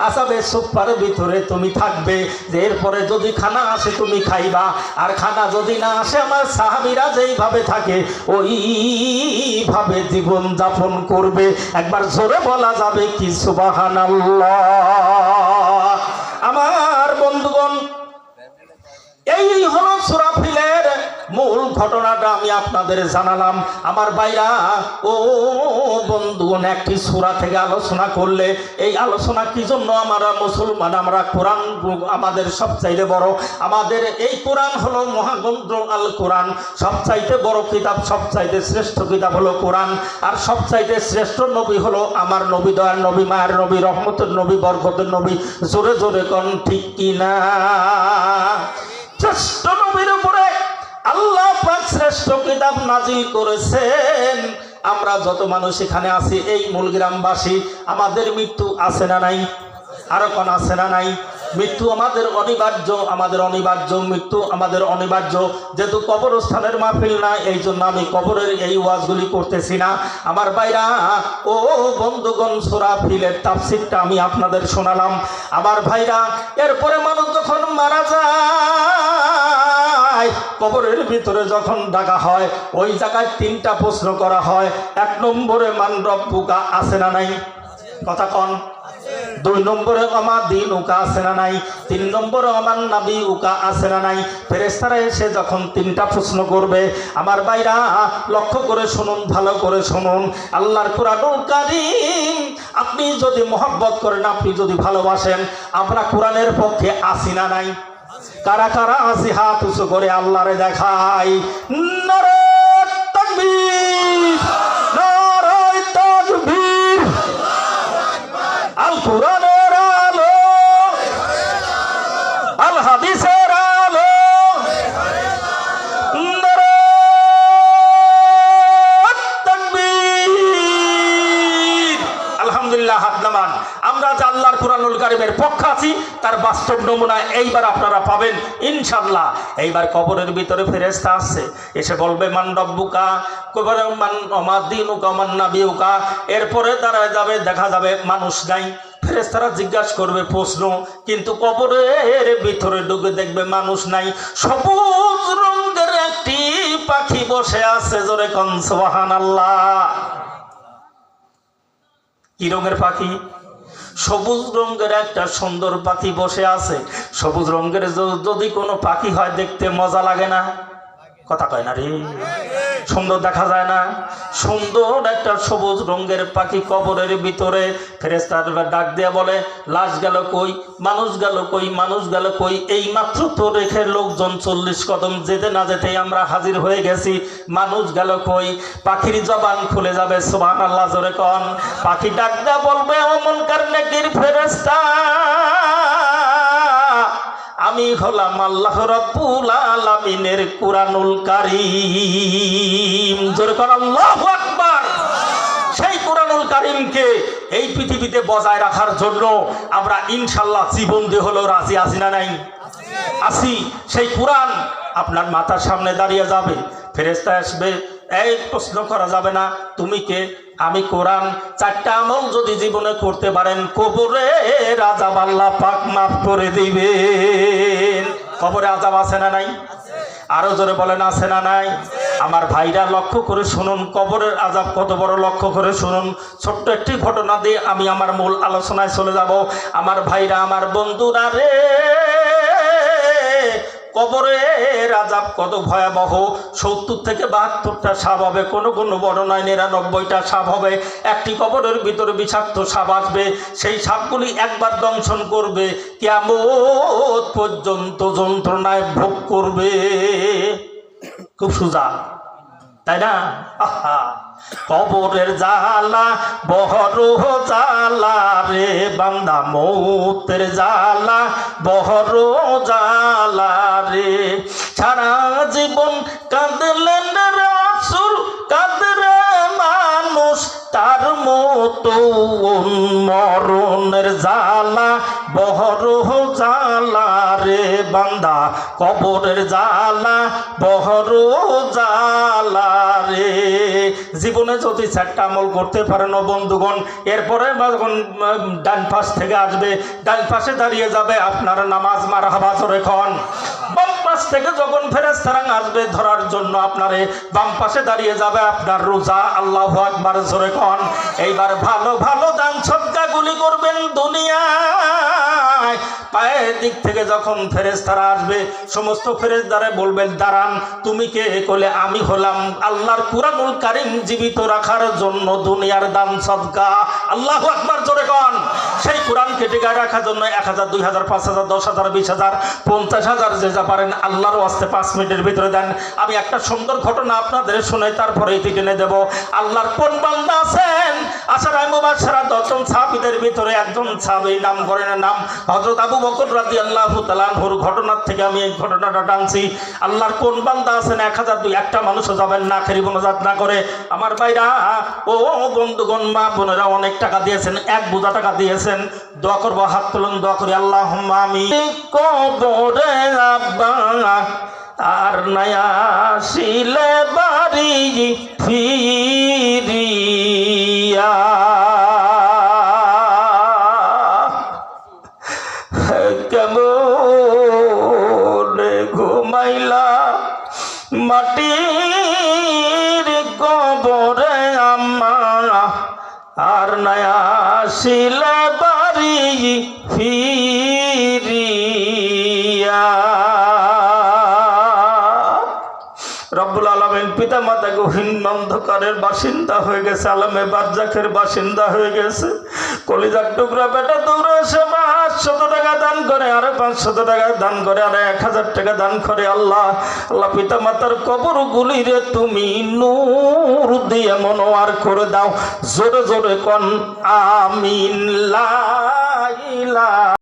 আসাবে সুপার ভিতরে তুমি থাকবে, যে এরপরে যদি খানা আসে তুমি খাইবা, আর খানা যদি না আসে আমার সাহাবীরা যেইভাবে থাকে ওইভাবে জীবন যাপন করবে। একবার জোরে বলা যাবে কি সুবহানাল্লাহ? আমার বন্ধুগণ, এই হলো সূরা ফিলের মূল ঘটনাটা আমি আপনাদের জানালাম। আমার ভাইরা ও বন্ধুগণ, একটি সূরা থেকে আলোচনা করলে এই আলোচনা কি জন্য? আমরা মুসলমান, আমরা কোরআন আমাদের সবচাইতে বড়, আমাদের এই কোরআন হলো মহাগ্রন্থ আল কোরআন, সবচাইতে বড় কিতাব, সবচাইতে শ্রেষ্ঠ কিতাব হলো কোরআন। আর সবচাইতে শ্রেষ্ঠ নবী হলো আমার নবী, দয়ার নবী, মায়ের নবী, রহমতের নবী, বরকতের নবী। জোরে জোরে কোন ঠিক কিনা? শ্রেষ্ঠ নবীর উপরে আল্লাহ পাক শ্রেষ্ঠ কিতাব নাজিল করেছেন। আমরা যত মানুষ এখানে আছি, এই মূলগ্রামবাসী, আমাদের মৃত্যু আছে না নাই? আরো কোন আছে না নাই? মৃত্যু আমাদের অনিবার্য, আমাদের অনিবার্য, মৃত্যু আমাদের অনিবার্য। যেহেতু কবরস্থানের মাহফিল না, এই জন্য আমি কবরের এই ওয়াজগুলি করতেছি না। আমার ভাইরা ও বন্ধুগণ, সূরা ফিলের তাফসীরটা আমি আপনাদের শোনালাম। আমার ভাইরা, এরপরে মানুষ যখন মারা যায়, কবরের ভিতরে যখন ডাকা হয়, ওই জায়গায় তিনটা প্রশ্ন করা হয়। এক নম্বরে মান রব্বুকা আছে না নাই? কথা কন। দুই নম্বরে আমার দিন উকা আছে না নাই? তিন নম্বরে আমার নবী উকা আছে না নাই? ফেরেশতারা এসে যখন তিনটা প্রশ্ন করবে, আমার ভাইরা লক্ষ্য করে শুনুন, ভালো করে শুনুন। আল্লাহর কোরআনুল কারীম আপনি যদি মহব্বত করেন, আপনি যদি ভালোবাসেন, আমরা কোরআনের পক্ষে আসি না নাই? কারা কারা আসি হাত উঁচু করে আল্লাহরে দেখাই। নারায়ে তাকবীর, নারায়ে তাকবীর। আল কোরআনের আলো, আল হাদিসের আলো, নারায়ে তাকবীর। আলহামদুলিল্লাহ, হাত নামান। আমরা যে আল্লাহর কোরআনুল কারীমের পক্ষে আছি তার বাস্তব নমুনা এইবার আপনারা পাবেন ইনশাআল্লাহ। এইবার কবরের ভিতরে ফেরেশতা আসছে, এসে বলবে মান রব্বুকা, কবরে মান ওমা দীনুকা, মান নাবিয়ুকা। এরপরে দাঁড়ায় যাবে, দেখা যাবে মানুষ নাই। ফেরেশতারা জিজ্ঞাসা করবে প্রশ্ন, কিন্তু কবরের ভিতরে ঢুকে দেখবে মানুষ নাই। সবুজ রঙের একটি পাখি বসে আছে, জোরে কোন সুবহানাল্লাহ। কি রঙের পাখি? সবুজ রঙের একটা সুন্দর পাখি বসে আছে। সবুজ রঙের যদি কোনো পাখি হয়, দেখতে মজা লাগে না? কথা কয় না রে? সুন্দর দেখা যায় না? সুন্দর একটা সবুজ রঙের পাখি কবরের ভিতরে। ফেরেশতারা ডাক দিয়ে বলে, লাশ গেল কই, মানুষ গেল কই, মানুষ গেল কই? এই মাত্র তো রেখে লোকজন 40 কদম যেতে না যেতেই আমরা হাজির হয়ে গেছি, মানুষ গেল কই? পাখির জবান খুলে যাবে, সুবহানাল্লাহ জোরে কোন। পাখি ডাক দিয়ে বলবে, ও মুনকার নাকির ফেরেশতা, আমি হলাম আল্লাহ রাব্বুল আলামিনের কুরআনুল কারীম। জোরে কোন আল্লাহু আকবার। সেই কুরআনুল কারীমকে এই পৃথিবীতে বজায় রাখার জন্য আমরা ইনশাআল্লাহ জীবন দিয়ে হলেও রাজি আছি না নাই? আছি। সেই কুরআন আপনার মাথার সামনে দাঁড়িয়ে যাবে, ফেরেশতা আসবে, এই প্রশ্ন করা যাবে না তুমি কে, আমি কোরআন। 4টা আমল যদি জীবনে করতে পারেন, কবরে আযাব আল্লাহ পাক মাফ করে দিবেন। কবরে আযাব আছে না নাই? আরো জোরে বলেন, আছে না নাই? আমার ভাইরা লক্ষ্য করে শুনুন, কবরের আযাব কত বড় লক্ষ্য করে শুনুন। ছোট্ট একটি ঘটনা দিয়ে আমি আমার মূল আলোচনায় চলে যাব। আমার ভাইরা, আমার বন্ধুরা রে, কবরের আযাব কত ভয়াবহ। 70 থেকে 72টা সাপ হবে, কোনো কোনো বর্ণনায় 99টা সাপ হবে। একটি কবরের ভিতরে বিষাক্ত সাপ আসবে, সেই সাপগুলি একবার দংশন করবে, কিয়ামত পর্যন্ত যন্ত্রণায় ভোগ করবে। খুব সোজা, তাই না? আহা, কবরের জ্বালা বহর জ্বালা রে বান্দা, মৌতের জ্বালা বহর জ্বালা রে। সারা জীবন কাঁদলেন রাসূল, কাঁদরে মানুষ, তার মতো মরণের জ্বালা বহর জ্বালা রে বান্দা, কবরের জ্বালা বহর জ্বালা রে। জীবনে যদি 4টা আমল করতে পারেন ও বন্ধুগণ, এরপরে যখন ডান পাশ থেকে আসবে, ডান পাশে দাঁড়িয়ে যাবে আপনার নামাজ, মারহাবা জোরে কোন। বাম পাশ থেকে যখন ফেরেশতারা আসবে ধরার জন্য আপনারে, বাম পাশে দাঁড়িয়ে যাবে আপনার রোজা। আল্লাহু আকবার জোরে কোন। এইবার ভালো ভালো দান সদকাগুলি করবেন দুনিয়ায়। পায়ের দিক থেকে যখন ফেরেশতারা আসবে, সমস্ত ফেরেশতারা বলবেন, দাঁড়ান, তুমি কে? বলে, আমি হলাম আল্লাহর কুরআনুল কারীম জীবিত রাখার জন্য দুনিয়ার দান সদকা। আল্লাহু আকবার জোরে কোন। সেই কোরআনকে টিকায় রাখার জন্য 1000, 2000, 5000, 10000, 20000, 50000 যে যা পারেন আল্লাহর ওয়াস্তে 5 মিনিটের ভিতরে দেন। আমি একটা সুন্দর ঘটনা আপনাদের শুনে তারপরে এটি টেনে দেব। আল্লাহর কোন বান্দা আছেন, আশারায়ে মুবাশশারা 10 জন সাহাবীদের ভিতরে একজন সাহাবী, নাম করেন নাম হযরত আবু বকর রাদিয়াল্লাহু তাআলা আনহুর ঘটনার থেকে আমি এই ঘটনাটা টানছি। আল্লাহর কোন বান্দা আছেন 1002 একটা মানুষও যাবেন না আখেরি মোনাজাত না করে? আমার ভাইরা ও বন্ধুগণ, মা বোনেরা, অনেক টাকা দিয়েছেন, 1 বোঝা টাকা দিয়েছেন। দোয়া করবো, হাত তুলুন, দোয়া করি। আল্লাহুম্মা আমিন। কবরে আব্বা আর নয়া শিলে বাড়ি ফিরিয়া, কেমন ঘুমাইলা মাটির কবরে আম্মা, আর নয়া শিলে বাড়ি ফিরিয়া। রব্বুল আলামিন পিতা মাতা গহীন অন্ধকারের বাসিন্দা হয়ে গেছে, আলমে বারজাখের বাসিন্দা হয়ে গেছে। কলিজার টুকরা বেটা দৌড়ে এসে 500 টাকা দান করে, আরে 500 টাকা দান করে, আরে 1000 টাকা দান করে। আল্লাহ আল্লাহ, পিতা মাতার কবর গুলিরে তুমি নূর দিয়ে মনোয়ার করে দাও। জোরে জোরে কোন আমিন। লা ইলাহা